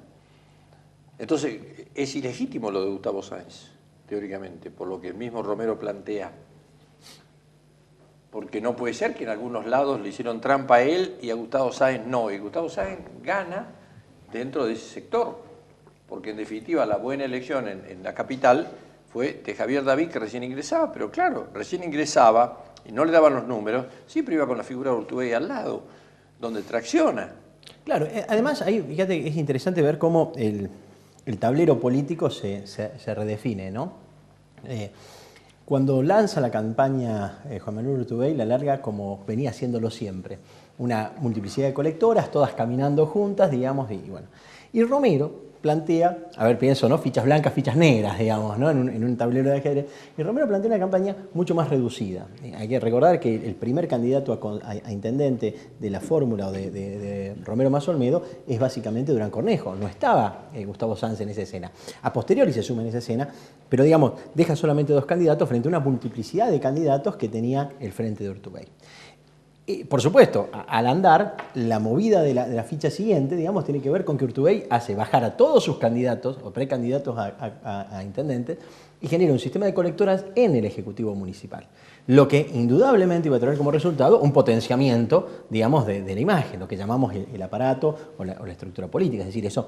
Entonces, es ilegítimo lo de Gustavo Sáenz, teóricamente, por lo que el mismo Romero plantea. Porque no puede ser que en algunos lados le hicieron trampa a él y a Gustavo Sáenz no. Y Gustavo Sáenz gana dentro de ese sector. Porque en definitiva la buena elección en la Capital fue de Javier David, que recién ingresaba. Pero claro, recién ingresaba y no le daban los números, siempre iba con la figura de Urtubey al lado, donde tracciona. Claro, además ahí, fíjate, es interesante ver cómo el tablero político se redefine, ¿no? Cuando lanza la campaña Juan Manuel Urtubey, la larga como venía haciéndolo siempre. Una multiplicidad de colectoras, todas caminando juntas, digamos, y bueno. Y Romero plantea, a ver, pienso, ¿no? Fichas blancas, fichas negras, digamos, ¿no? En un tablero de ajedrez. Y Romero plantea una campaña mucho más reducida. Hay que recordar que el primer candidato a intendente de la fórmula o de Romero más Olmedo es básicamente Durán Cornejo. No estaba Gustavo Sáenz en esa escena. A posteriori se suma en esa escena, pero digamos, deja solamente 2 candidatos frente a una multiplicidad de candidatos que tenía el frente de Urtubey. Por supuesto, al andar, la movida de la ficha siguiente, digamos, tiene que ver con que Urtubey hace bajar a todos sus candidatos o precandidatos a intendentes y genera un sistema de colectoras en el Ejecutivo Municipal. Lo que indudablemente iba a traer como resultado un potenciamiento, digamos, de la imagen, lo que llamamos el aparato o la estructura política. Es decir, eso,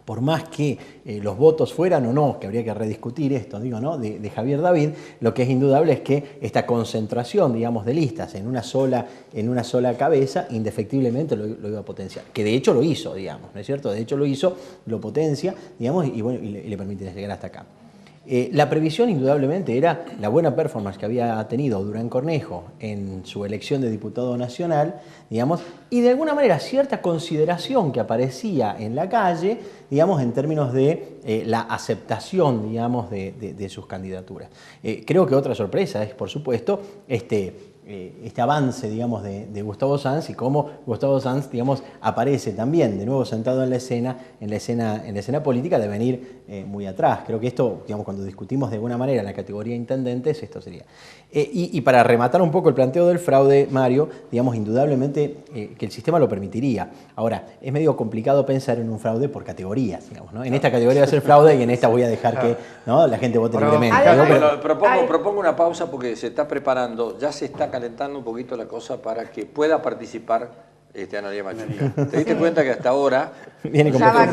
por más que los votos fueran o no, que habría que rediscutir esto, digo, ¿no? de Javier David, lo que es indudable es que esta concentración, digamos, de listas en una sola cabeza, indefectiblemente lo iba a potenciar. Que de hecho lo hizo, digamos, ¿no es cierto? De hecho lo hizo, lo potencia, digamos, y le permite llegar hasta acá. La previsión indudablemente era la buena performance que había tenido Durán Cornejo en su elección de diputado nacional, digamos, y de alguna manera cierta consideración que aparecía en la calle, digamos, en términos de la aceptación, digamos, de sus candidaturas. Creo que otra sorpresa es, por supuesto, este avance, digamos, de Gustavo Sáenz y cómo Gustavo Sáenz, digamos, aparece también de nuevo sentado en la escena política de venir muy atrás. Creo que esto, digamos, cuando discutimos de alguna manera la categoría intendentes, esto sería. Y para rematar un poco el planteo del fraude, Mario, digamos, indudablemente que el sistema lo permitiría. Ahora, es medio complicado pensar en un fraude por categorías, digamos, ¿no? En esta categoría va a ser fraude y en esta voy a dejar que, ¿no?, la gente vote libremente. Propongo una pausa porque se está preparando, ya se está calentando un poquito la cosa para que pueda participar Analía Machuca. ¿Te diste cuenta que hasta ahora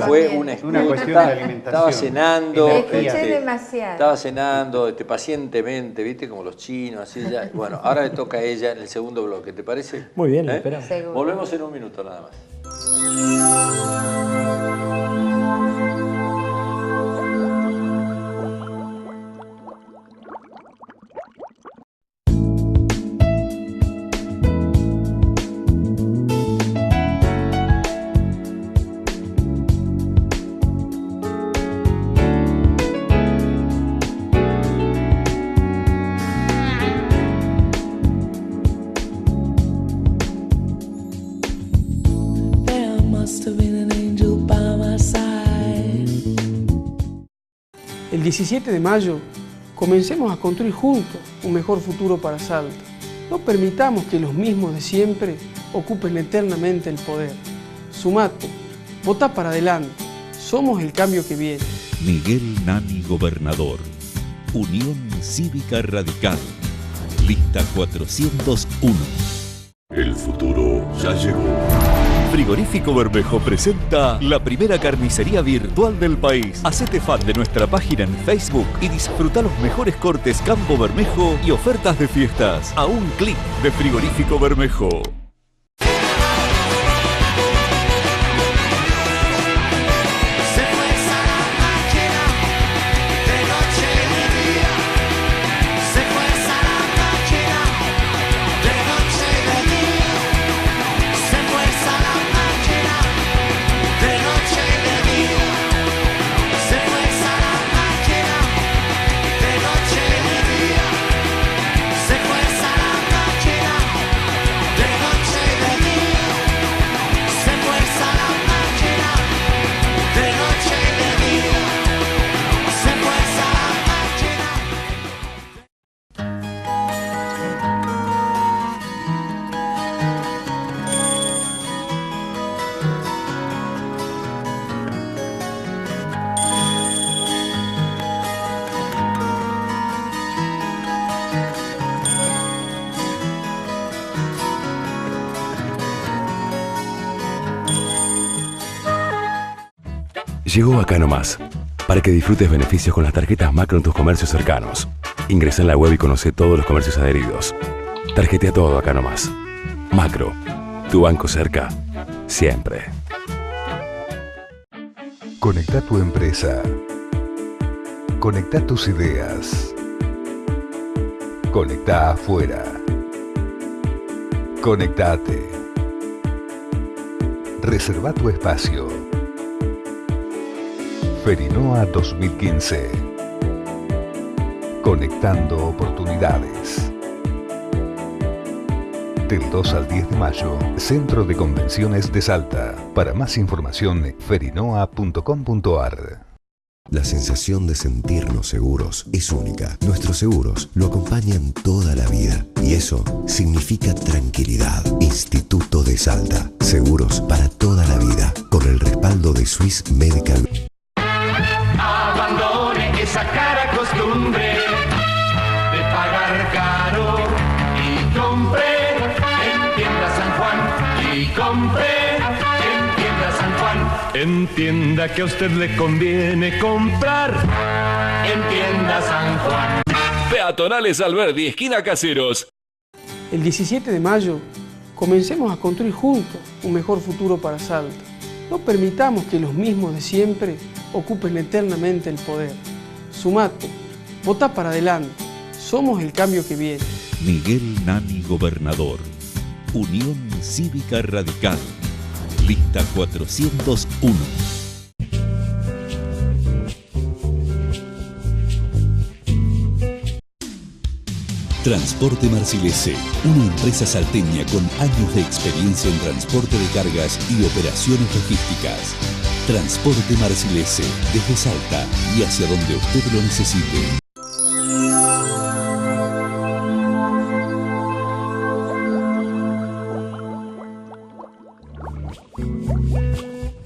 fue una cuestión de alimentación? Estaba cenando, estaba cenando pacientemente, ¿viste? Como los chinos, así ya. Bueno, ahora le toca a ella en el segundo bloque, ¿te parece? Muy bien, esperamos. Volvemos en un minuto nada más. El 17 de mayo, comencemos a construir juntos un mejor futuro para Salta. No permitamos que los mismos de siempre ocupen eternamente el poder. Sumate, votá para adelante. Somos el cambio que viene. Miguel Nani, gobernador. Unión Cívica Radical. Lista 401. El futuro ya llegó. Frigorífico Bermejo presenta la primera carnicería virtual del país. Hacete fan de nuestra página en Facebook y disfruta los mejores cortes Campo Bermejo y ofertas de fiestas a un clic de Frigorífico Bermejo. Llegó Acá Nomás, para que disfrutes beneficios con las tarjetas Macro en tus comercios cercanos. Ingresa en la web y conoce todos los comercios adheridos. Tarjetea todo Acá Nomás. Macro, tu banco cerca, siempre. Conecta tu empresa. Conecta tus ideas. Conecta afuera. Conectate. Reserva tu espacio. Ferinoa 2015. Conectando oportunidades. Del 2 al 10 de mayo, Centro de Convenciones de Salta. Para más información, ferinoa.com.ar. La sensación de sentirnos seguros es única. Nuestros seguros lo acompañan toda la vida y eso significa tranquilidad. Instituto de Salta. Seguros para toda la vida. Con el respaldo de Swiss Medical. Abandone esa cara costumbre de pagar caro y compre en Tienda San Juan. Y compre en Tienda San Juan. Entienda que a usted le conviene comprar en Tienda San Juan. Peatonales Alberdi, esquina Caseros. El 17 de mayo, comencemos a construir juntos un mejor futuro para Salta. No permitamos que los mismos de siempre ocupen eternamente el poder. Sumate, vota para adelante. Somos el cambio que viene. Miguel Nani, gobernador. Unión Cívica Radical. Lista 401. Transporte Marcilese, una empresa salteña con años de experiencia en transporte de cargas y operaciones logísticas. Transporte Marcilese, desde Salta y hacia donde usted lo necesite.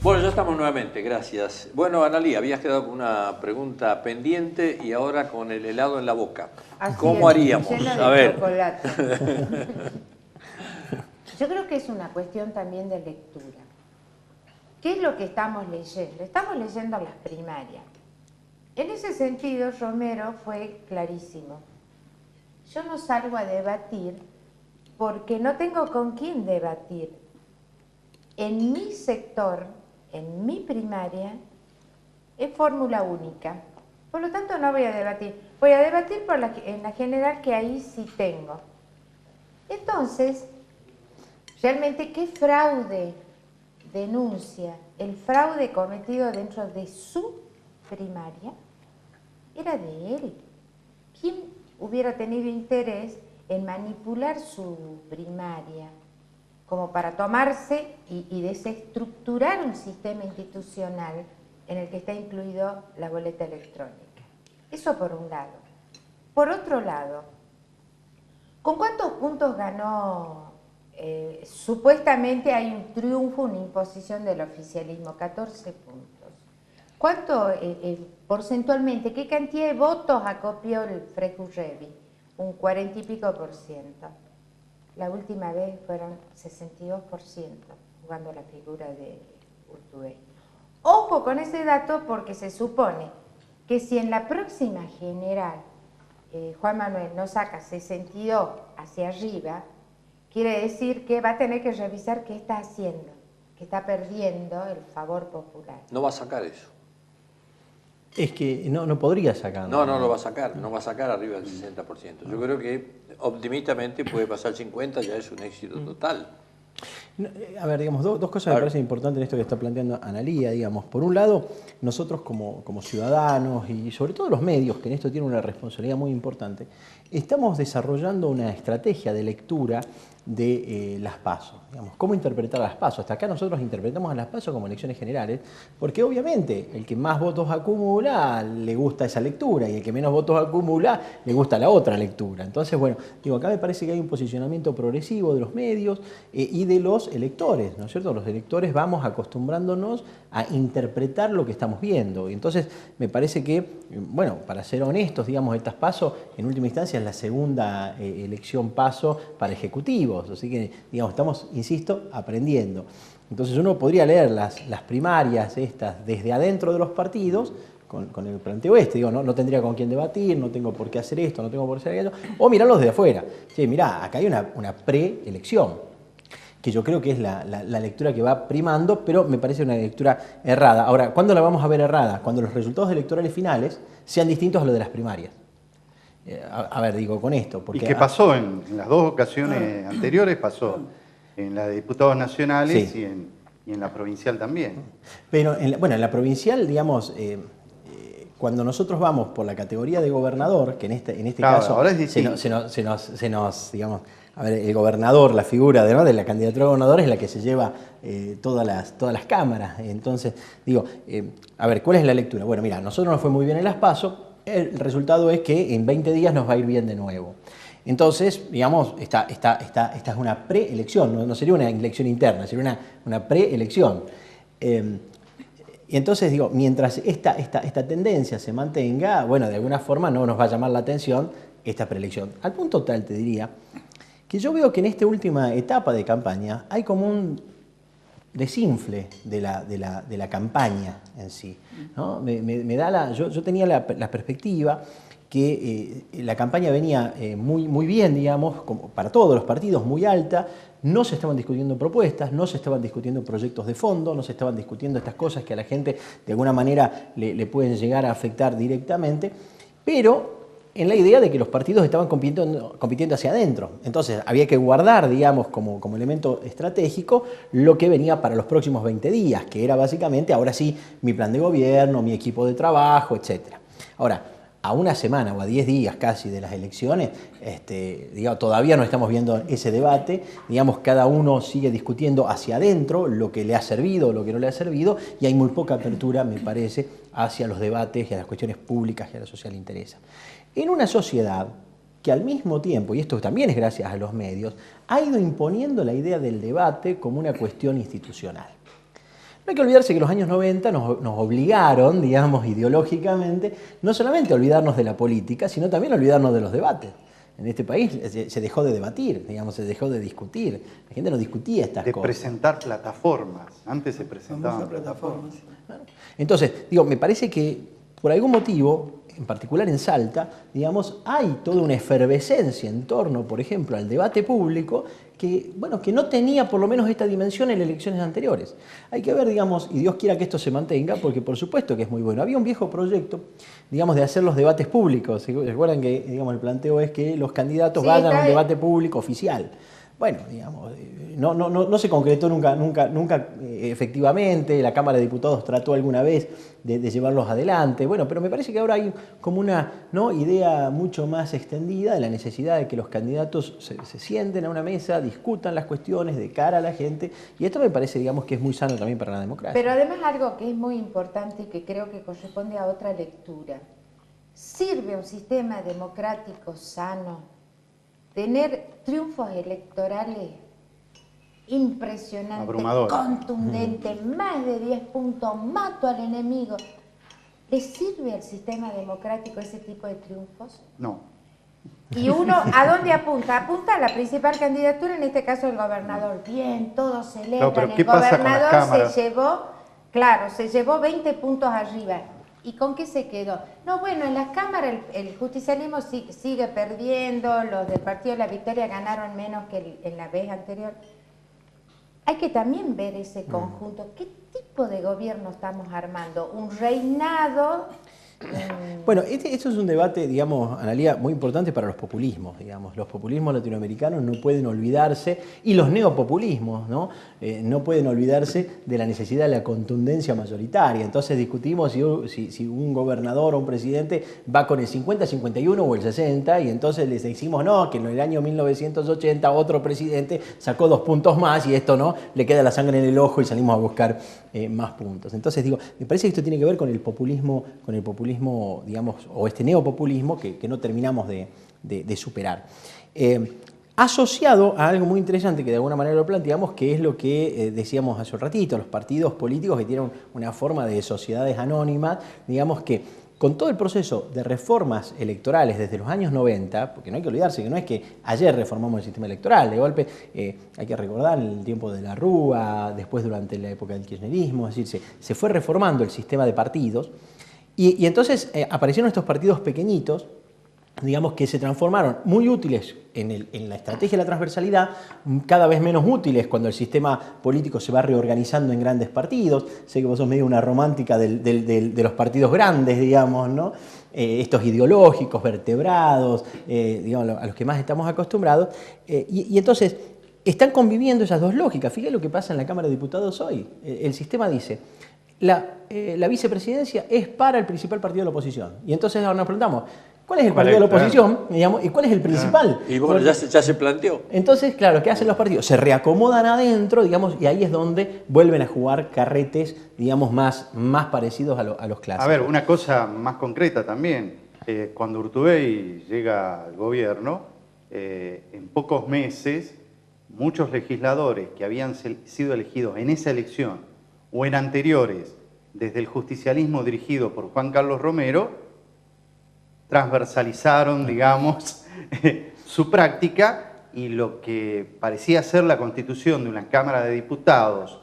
Bueno, ya estamos nuevamente, gracias. Bueno, Analía, habías quedado con una pregunta pendiente y ahora con el helado en la boca. Así ¿Cómo es, haríamos? lleno de A ver. chocolate. Yo creo que es una cuestión también de lectura. ¿Qué es lo que estamos leyendo? Estamos leyendo las primarias. En ese sentido, Romero fue clarísimo. Yo no salgo a debatir porque no tengo con quién debatir. En mi sector, en mi primaria, es fórmula única. Por lo tanto, no voy a debatir. Voy a debatir en la general, que ahí sí tengo. Entonces, realmente, ¿qué fraude denuncia? El fraude cometido dentro de su primaria era de él. ¿Quién hubiera tenido interés en manipular su primaria como para tomarse y desestructurar un sistema institucional en el que está incluido la boleta electrónica? Eso por un lado. Por otro lado, ¿con cuántos puntos ganó? Supuestamente hay un triunfo, una imposición del oficialismo, 14 puntos. ¿Cuánto porcentualmente, qué cantidad de votos acopió el Frejurrevi? Un 40 y pico %. La última vez fueron 62%, jugando la figura de Urtubey. Ojo con ese dato, porque se supone que si en la próxima general Juan Manuel no saca 62 hacia arriba, quiere decir que va a tener que revisar qué está haciendo, que está perdiendo el favor popular. No va a sacar eso. Es que no podría sacar. No lo va a sacar, no va a sacar arriba del 60%. Yo creo que optimistamente puede pasar 50, ya es un éxito total. A ver, digamos, dos cosas me parecen importantes en esto que está planteando Analía, digamos. Por un lado, nosotros como ciudadanos y sobre todo los medios, que en esto tienen una responsabilidad muy importante, estamos desarrollando una estrategia de lectura de las PASO. Digamos, ¿cómo interpretar las PASO? Hasta acá nosotros interpretamos a las PASO como elecciones generales, porque obviamente el que más votos acumula le gusta esa lectura y el que menos votos acumula le gusta la otra lectura. Entonces, bueno, digo, acá me parece que hay un posicionamiento progresivo de los medios y de los los electores, ¿no es cierto? Los electores vamos acostumbrándonos a interpretar lo que estamos viendo. Y entonces me parece que, bueno, para ser honestos, digamos, estas PASO, en última instancia es la segunda elección PASO para ejecutivos. Así que, digamos, estamos, insisto, aprendiendo. Entonces uno podría leer las primarias estas desde adentro de los partidos, con el planteo digo, no tendría con quién debatir, no tengo por qué hacer esto, no tengo por qué hacer aquello, o mirarlos de afuera. Che, mirá, acá hay una preelección, que yo creo que es la lectura que va primando, pero me parece una lectura errada. Ahora, ¿cuándo la vamos a ver errada? Cuando los resultados electorales finales sean distintos a los de las primarias. A ver, digo, con esto. Porque, ¿y qué pasó en las dos ocasiones anteriores? Pasó en la de diputados nacionales, sí, y en la provincial también. Pero, en la provincial, digamos... cuando nosotros vamos por la categoría de gobernador, que en este claro, caso ahora es se nos, digamos, a ver, el gobernador, la figura de la candidatura a gobernador es la que se lleva todas las cámaras. Entonces, digo, a ver, ¿cuál es la lectura? Bueno, mira, a nosotros nos fue muy bien en las PASO, el resultado es que en 20 días nos va a ir bien de nuevo. Entonces, digamos, esta es una preelección, no sería una elección interna, sería una preelección. Y entonces digo, mientras esta tendencia se mantenga, bueno, de alguna forma no nos va a llamar la atención esta preelección. Al punto tal, te diría, que yo veo que en esta última etapa de campaña hay como un desinfle de la campaña en sí, ¿no? Yo tenía la perspectiva que la campaña venía muy bien, digamos, como para todos los partidos, muy alta. No se estaban discutiendo propuestas, no se estaban discutiendo proyectos de fondo, no se estaban discutiendo estas cosas que a la gente de alguna manera le pueden llegar a afectar directamente, pero en la idea de que los partidos estaban compitiendo hacia adentro. Entonces había que guardar, digamos, como elemento estratégico lo que venía para los próximos 20 días, que era básicamente, ahora sí, mi plan de gobierno, mi equipo de trabajo, etc. Ahora, a una semana o a 10 días casi de las elecciones, digamos, todavía no estamos viendo ese debate, digamos, cada uno sigue discutiendo hacia adentro lo que le ha servido, lo que no le ha servido, y hay muy poca apertura, me parece, hacia los debates y a las cuestiones públicas que a la sociedad le interesa. En una sociedad que al mismo tiempo, y esto también es gracias a los medios, ha ido imponiendo la idea del debate como una cuestión institucional. No hay que olvidarse que los años 90 nos obligaron, digamos, ideológicamente, no solamente a olvidarnos de la política, sino también a olvidarnos de los debates. En este país se dejó de debatir, digamos, se dejó de discutir. La gente no discutía estas cosas. De presentar plataformas. Antes se presentaban plataformas. Entonces, digo, me parece que por algún motivo, en particular en Salta, digamos, hay toda una efervescencia en torno, por ejemplo, al debate público que no tenía por lo menos esta dimensión en elecciones anteriores. Hay que ver, digamos, y Dios quiera que esto se mantenga, porque por supuesto que es muy bueno. Había un viejo proyecto, digamos, de hacer los debates públicos. Recuerdan que, digamos, el planteo es que los candidatos vayan a un debate público oficial. Bueno, digamos, no se concretó nunca efectivamente. La Cámara de Diputados trató alguna vez de llevarlos adelante. Bueno, pero me parece que ahora hay como una idea mucho más extendida de la necesidad de que los candidatos se sienten a una mesa, discutan las cuestiones de cara a la gente, y esto me parece, digamos, que es muy sano también para la democracia. Pero además algo que es muy importante y que creo que corresponde a otra lectura. ¿Sirve un sistema democrático sano tener triunfos electorales impresionantes, abrumadores, contundentes, más de 10 puntos, mato al enemigo? ¿Le sirve al sistema democrático ese tipo de triunfos? No. ¿Y uno a dónde apunta? Apunta a la principal candidatura, en este caso el gobernador. Bien, todos celebran, pero el gobernador se llevó 20 puntos arriba. ¿Y con qué se quedó? No, bueno, en las cámaras el justicialismo sigue perdiendo, los del Partido de la Victoria ganaron menos que en la vez anterior. Hay que también ver ese conjunto. ¿Qué tipo de gobierno estamos armando? ¿Un reinado? Bueno, esto es un debate, digamos, Analía, muy importante para los populismos, digamos. Los populismos latinoamericanos no pueden olvidarse, y los neopopulismos, ¿no? No pueden olvidarse de la necesidad de la contundencia mayoritaria. Entonces discutimos si un gobernador o un presidente va con el 50, 51 o el 60, y entonces les decimos, no, que en el año 1980 otro presidente sacó 2 puntos más, y esto no, le queda la sangre en el ojo y salimos a buscar más puntos. Entonces digo, me parece que esto tiene que ver con el populismo, digamos, o este neopopulismo que no terminamos de superar. asociado a algo muy interesante que de alguna manera lo planteamos, que es lo que decíamos hace un ratito, los partidos políticos que tienen una forma de sociedades anónimas, digamos que con todo el proceso de reformas electorales desde los años 90, porque no hay que olvidarse que no es que ayer reformamos el sistema electoral, de golpe hay que recordar el tiempo de la Rúa, después durante la época del kirchnerismo, es decir, se fue reformando el sistema de partidos y entonces aparecieron estos partidos pequeñitos, digamos que se transformaron muy útiles en la estrategia de la transversalidad, cada vez menos útiles cuando el sistema político se va reorganizando en grandes partidos. Sé que vos sos medio una romántica de los partidos grandes, digamos, ¿no? Estos ideológicos, vertebrados, digamos, a los que más estamos acostumbrados. Y entonces están conviviendo esas dos lógicas. Fíjate lo que pasa en la Cámara de Diputados hoy. El sistema dice: la vicepresidencia es para el principal partido de la oposición. Y entonces ahora nos preguntamos, ¿cuál es el partido de la oposición? Digamos, ¿y cuál es el principal? Y bueno, ya se planteó. Entonces, claro, ¿qué hacen los partidos? Se reacomodan adentro, digamos, y ahí es donde vuelven a jugar carretes, digamos, más parecidos a los clásicos. A ver, una cosa más concreta también. Cuando Urtubey llega al gobierno, en pocos meses, muchos legisladores que habían sido elegidos en esa elección o en anteriores, desde el justicialismo dirigido por Juan Carlos Romero, transversalizaron, digamos, su práctica, y lo que parecía ser la constitución de una Cámara de Diputados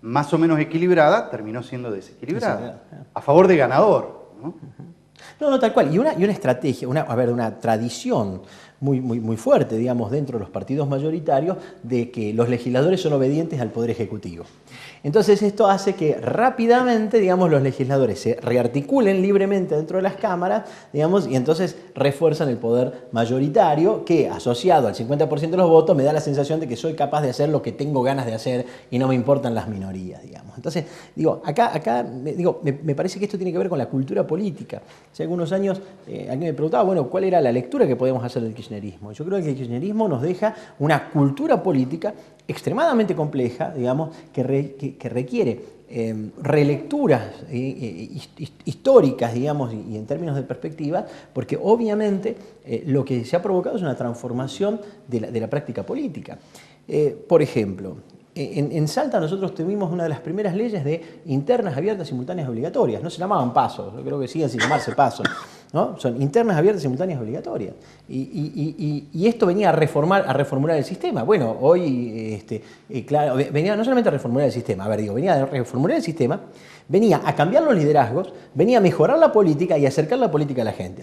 más o menos equilibrada, terminó siendo desequilibrada, a favor de ganador, ¿no? No, tal cual. Y una estrategia, una tradición muy fuerte, digamos, dentro de los partidos mayoritarios, de que los legisladores son obedientes al Poder Ejecutivo. Entonces esto hace que rápidamente, digamos, los legisladores se rearticulen libremente dentro de las cámaras, digamos, y entonces refuerzan el poder mayoritario, que asociado al 50% de los votos me da la sensación de que soy capaz de hacer lo que tengo ganas de hacer y no me importan las minorías, digamos. Entonces, digo, acá me parece que esto tiene que ver con la cultura política. Hace algunos años alguien me preguntaba, bueno, ¿cuál era la lectura que podíamos hacer del kirchnerismo? Yo creo que el kirchnerismo nos deja una cultura política extremadamente compleja, digamos, que requiere relecturas históricas, digamos, y en términos de perspectiva, porque obviamente lo que se ha provocado es una transformación de la práctica política. Por ejemplo, en Salta nosotros tuvimos una de las primeras leyes de internas abiertas, simultáneas, obligatorias. No se llamaban pasos, yo creo que siguen sin llamarse pasos, ¿no? Son internas abiertas, simultáneas, obligatorias. Y esto venía a reformular el sistema. Bueno, hoy, claro, venía no solamente a reformular el sistema, venía a reformular el sistema, venía a cambiar los liderazgos, venía a mejorar la política y a acercar la política a la gente.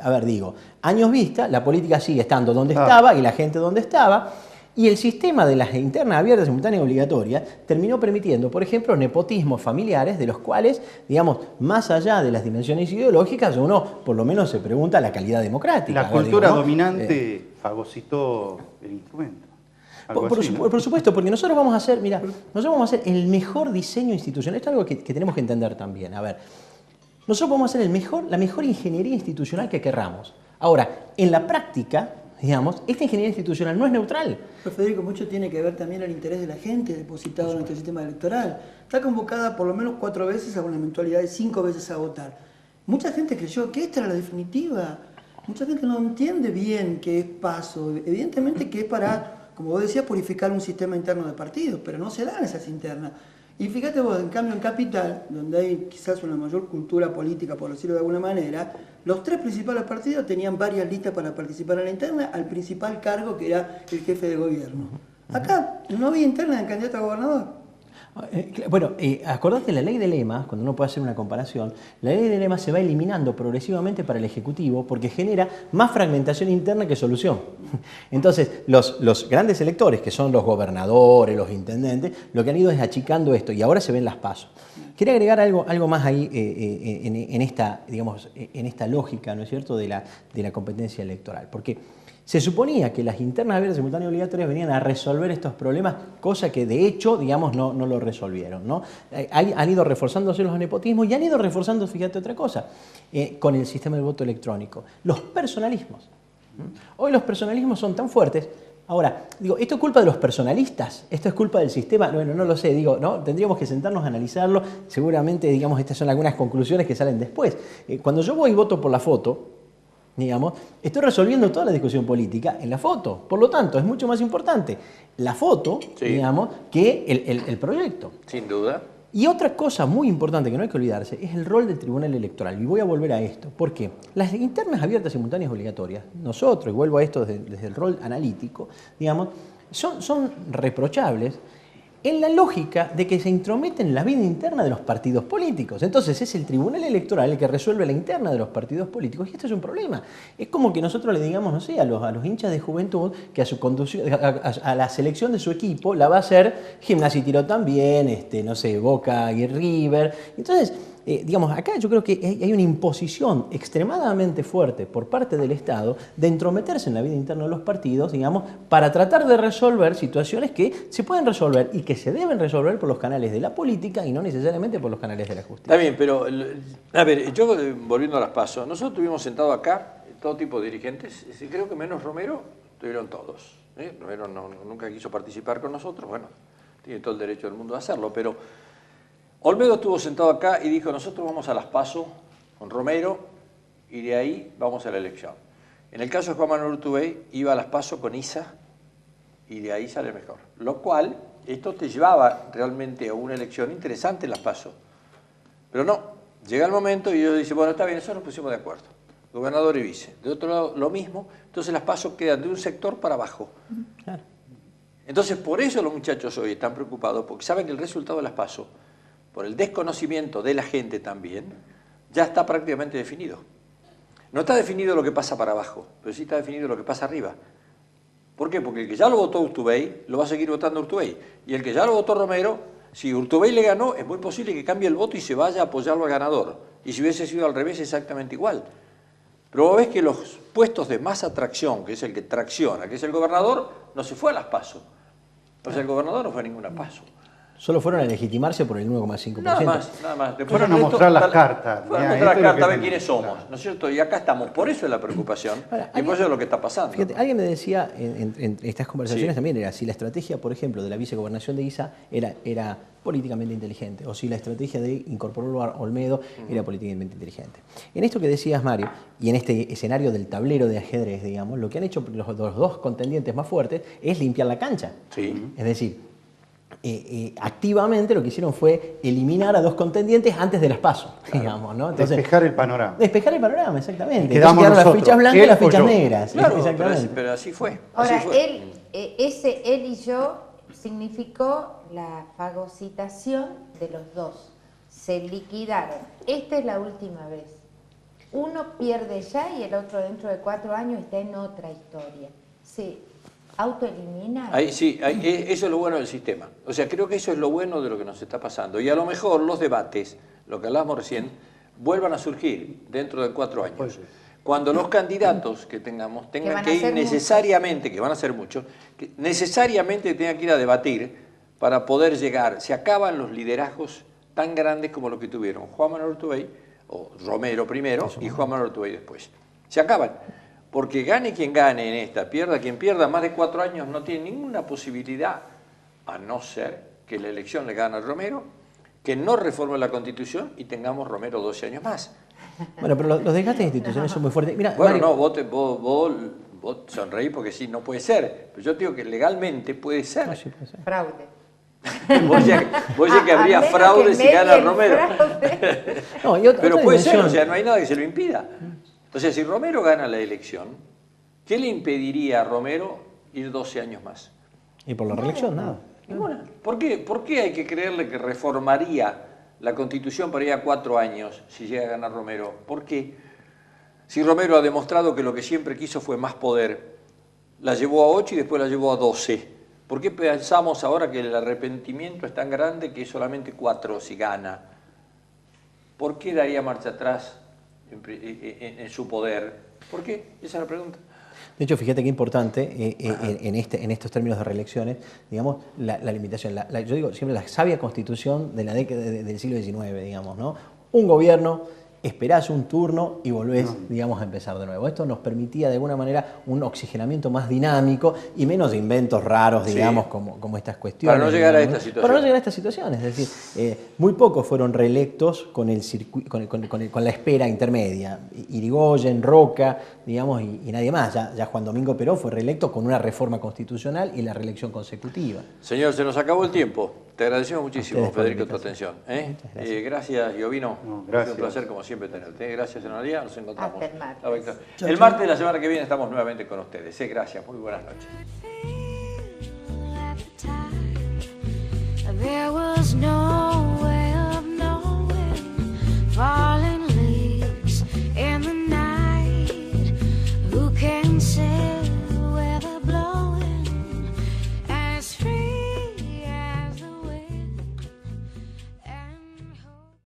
Años vista, la política sigue estando donde estaba y la gente donde estaba. Y el sistema de las internas abiertas, simultáneas y obligatorias terminó permitiendo, por ejemplo, nepotismos familiares de los cuales, digamos, más allá de las dimensiones ideológicas, uno por lo menos se pregunta la calidad democrática. La cultura dominante fagocitó el instrumento. Por supuesto, porque nosotros vamos a hacer, nosotros vamos a hacer el mejor diseño institucional. Esto es algo que tenemos que entender también. A ver, nosotros vamos a hacer la mejor ingeniería institucional que querramos. Ahora, en la práctica, digamos, esta ingeniería institucional no es neutral. Pero Federico, mucho tiene que ver también el interés de la gente depositado en nuestro sistema electoral. Está convocada por lo menos 4 veces a una eventualidad de 5 veces a votar. Mucha gente creyó que esta era la definitiva. Mucha gente no entiende bien qué es paso. Evidentemente que es para, como vos decías, purificar un sistema interno de partidos, pero no se dan esas internas. Y fíjate vos, en cambio en Capital, donde hay quizás una mayor cultura política, por decirlo de alguna manera, los 3 principales partidos tenían varias listas para participar en la interna al principal cargo que era el jefe de gobierno. Acá no había interna de candidato a gobernador. Bueno, acordate, la ley de lemas, cuando uno puede hacer una comparación, la ley de lemas se va eliminando progresivamente para el Ejecutivo porque genera más fragmentación interna que solución. Entonces, los grandes electores, que son los gobernadores, los intendentes, lo que han ido es achicando esto y ahora se ven las pasos. Quería agregar algo más ahí en esta lógica, ¿no es cierto?, de la competencia electoral. Porque se suponía que las internas abiertas, simultáneas y obligatorias venían a resolver estos problemas, cosa que de hecho, digamos, no lo resolvieron, ¿no? Han ido reforzándose los nepotismos y han ido reforzando, fíjate otra cosa, con el sistema del voto electrónico, los personalismos. Hoy los personalismos son tan fuertes. Ahora, ¿esto es culpa de los personalistas? ¿Esto es culpa del sistema? Bueno, no lo sé, ¿no? Tendríamos que sentarnos a analizarlo. Seguramente, digamos, estas son algunas conclusiones que salen después. Cuando yo voy y voto por la foto, digamos, estoy resolviendo toda la discusión política en la foto. Por lo tanto, es mucho más importante la foto, digamos, que el proyecto. Sin duda. Y otra cosa muy importante que no hay que olvidarse es el rol del Tribunal Electoral. Y voy a volver a esto. ¿Por qué? Las internas abiertas, simultáneas, obligatorias, nosotros, y vuelvo a esto desde el rol analítico, digamos, son reprochables en la lógica de que se intrometen en la vida interna de los partidos políticos. Entonces es el Tribunal Electoral el que resuelve la interna de los partidos políticos y esto es un problema. Es como que nosotros le digamos, no sé, a los hinchas de Juventud que a la selección de su equipo la va a hacer Gimnasia y Tiro también, no sé, Boca y River. Entonces, digamos, acá yo creo que hay una imposición extremadamente fuerte por parte del Estado de entrometerse en la vida interna de los partidos, digamos, para tratar de resolver situaciones que se pueden resolver y que se deben resolver por los canales de la política y no necesariamente por los canales de la justicia. Está bien, pero, a ver, yo volviendo a las PASO, nosotros estuvimos sentados acá, todo tipo de dirigentes, creo que menos Romero, estuvieron todos. Romero nunca quiso participar con nosotros, bueno, tiene todo el derecho del mundo a hacerlo, pero Olmedo estuvo sentado acá y dijo, nosotros vamos a las PASO con Romero y de ahí vamos a la elección. En el caso de Juan Manuel Urtubey, iba a las PASO con ISA y de ahí sale mejor. Lo cual, esto te llevaba realmente a una elección interesante en las PASO. Pero no, llega el momento y ellos dicen, bueno, está bien, eso nos pusimos de acuerdo. Gobernador y vice. De otro lado, lo mismo. Entonces las PASO quedan de un sector para abajo. Claro. Entonces, por eso los muchachos hoy están preocupados, porque saben que el resultado de las PASO, por el desconocimiento de la gente también, ya está prácticamente definido. No está definido lo que pasa para abajo, pero sí está definido lo que pasa arriba. ¿Por qué? Porque el que ya lo votó Urtubey, lo va a seguir votando Urtubey. Y el que ya lo votó Romero, si Urtubey le ganó, es muy posible que cambie el voto y se vaya a apoyarlo al ganador. Y si hubiese sido al revés, exactamente igual. Pero vos ves que los puestos de más atracción, que es el que tracciona, que es el gobernador, no se fue a las PASO. O sea, el gobernador no fue a ninguna PASO. Solo fueron a legitimarse por el 1,5%. Nada más, nada más. Después fueron a mostrar las cartas. Fueron a mostrar las cartas, a ver quiénes somos, ¿no es cierto? Y acá estamos. Por eso es la preocupación y por eso es lo que está pasando. Fíjate, alguien me decía en estas conversaciones también, era si la estrategia, por ejemplo, de la vicegobernación de ISA era políticamente inteligente, o si la estrategia de incorporarlo a Olmedo era políticamente inteligente. En esto que decías, Mario, y en este escenario del tablero de ajedrez, digamos, lo que han hecho los dos contendientes más fuertes es limpiar la cancha. Sí. Es decir, activamente lo que hicieron fue eliminar a dos contendientes antes de las PASO, digamos, ¿no? Entonces, despejar el panorama. Despejar el panorama, exactamente. Quedamos quedaron nosotros, las fichas blancas y las fichas negras. Claro, exactamente. pero así fue. Ahora, así fue. él y yo significó la fagocitación de los dos. Se liquidaron. Esta es la última vez. Uno pierde ya y el otro dentro de 4 años está en otra historia. Se autoeliminar. Sí, eso es lo bueno del sistema. O sea, creo que eso es lo bueno de lo que nos está pasando. Y a lo mejor los debates, lo que hablábamos recién, vuelvan a surgir dentro de 4 años. Pues sí. Cuando los candidatos que tengamos tengan que ir necesariamente, que van a ser muchos, que necesariamente tengan que ir a debatir para poder llegar. Se acaban los liderazgos tan grandes como los que tuvieron Juan Manuel Urtubey, o Romero primero, y Juan Manuel Urtubey después. Se acaban. Porque gane quien gane en esta, pierda quien pierda, más de 4 años no tiene ninguna posibilidad, a no ser que la elección le gane a Romero, que no reforme la Constitución y tengamos Romero 12 años más. Bueno, pero los desgastes institucionales son muy fuertes. Mira, bueno, Mario, no, vos sonreí porque sí, no puede ser. Pero yo digo que legalmente puede ser. no, sí puede ser. Fraude. Vos decís que habría fraude si gana Romero. No, y otra pero puede dimensión. ser, o sea, no hay nada que se lo impida. O sea, si Romero gana la elección, ¿qué le impediría a Romero ir 12 años más? Y por la reelección, nada. Ninguna. ¿Por qué hay que creerle que reformaría la Constitución para ir a 4 años si llega a ganar Romero? ¿Por qué? Si Romero ha demostrado que lo que siempre quiso fue más poder, la llevó a 8 y después la llevó a 12. ¿Por qué pensamos ahora que el arrepentimiento es tan grande que es solamente 4 si gana? ¿Por qué daría marcha atrás en su poder? ¿Por qué? Esa es la pregunta. De hecho, fíjate qué importante en estos términos de reelecciones, digamos, la limitación. Yo digo siempre la sabia constitución de la década del siglo XIX, digamos, ¿no? Un gobierno esperás un turno y volvés, digamos, a empezar de nuevo. Esto nos permitía de alguna manera un oxigenamiento más dinámico y menos de inventos raros, digamos, como estas cuestiones. Para no llegar a esta situación. Para no llegar a estas situaciones. Es decir, muy pocos fueron reelectos con la espera intermedia. Irigoyen, Roca, digamos, y nadie más. Ya Juan Domingo Perón fue reelecto con una reforma constitucional y la reelección consecutiva. Señor, se nos acabó el tiempo. Te agradecemos muchísimo, Federico, tu atención. Gracias, Giovino. Gracias. Un placer, como siempre, tenerte. Gracias, Analia. Nos encontramos. Hasta el martes. El martes de la semana que viene estamos nuevamente con ustedes. Gracias. Muy buenas noches.